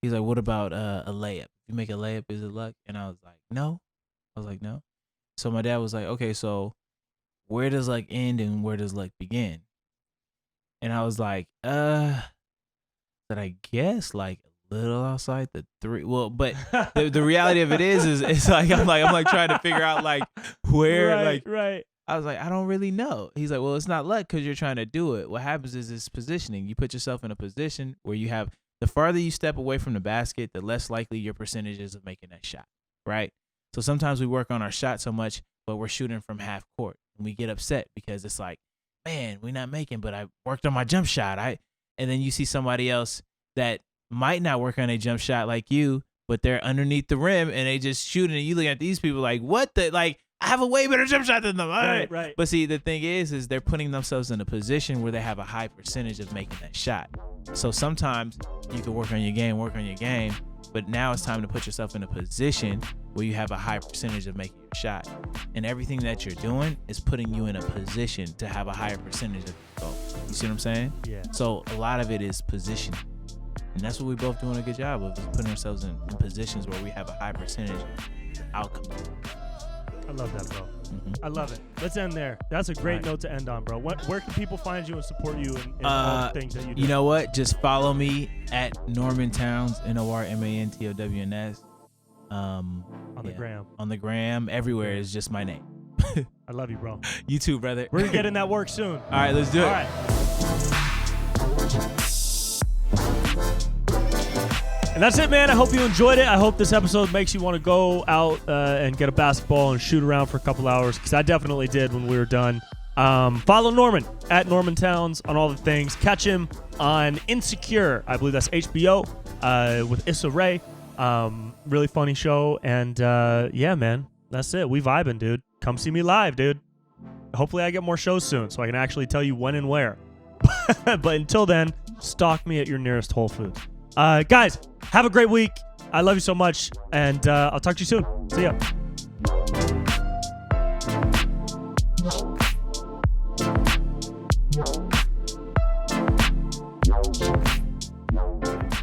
He's like, what about a layup? If you make a layup, is it luck? And I was like, no. No. So my dad was like, okay, so where does luck end and where does luck begin? And I was like, that I guess like a little outside the three. Well, but the reality of it is it's like I'm like trying to figure out like where right. I was like, I don't really know. He's like, well, it's not luck because you're trying to do it. What happens is it's positioning. You put yourself in a position where you have, the farther you step away from the basket, the less likely your percentage is of making that shot, right? So sometimes we work on our shot so much, but we're shooting from half court. And we get upset because it's like, man, we're not making, but I worked on my jump shot. And then you see somebody else that might not work on a jump shot like you, but they're underneath the rim and they just shooting. And you look at these people like, what the, like, I have a way better jump shot than them. Right. But see, the thing is they're putting themselves in a position where they have a high percentage of making that shot. So sometimes you can work on your game, but now it's time to put yourself in a position where you have a high percentage of making your shot. And everything that you're doing is putting you in a position to have a higher percentage of your goal. You see what I'm saying? Yeah. So a lot of it is positioning. And that's what we both doing a good job of, is putting ourselves in positions where we have a high percentage of outcome. I love that, bro. I love it. Let's end there. That's a great note to end on, bro. Where can people find you and support you in all the things that you do? You know what? Just follow me at Norman Towns, NormanTowns. On the gram. On the gram. Everywhere is just my name. I love you, bro. You too, brother. We're going to get in that work soon. All right, let's do it. All right. And that's it, man. I hope you enjoyed it. I hope this episode makes you want to go out and get a basketball and shoot around for a couple hours, because I definitely did when we were done. Follow Norman at Norman Towns on all the things. Catch him on Insecure. I believe that's HBO with Issa Rae. Really funny show. And yeah, man, that's it. We vibing, dude. Come see me live, dude. Hopefully I get more shows soon so I can actually tell you when and where. But until then, stalk me at your nearest Whole Foods. Guys, have a great week. I love you so much, and I'll talk to you soon. See ya.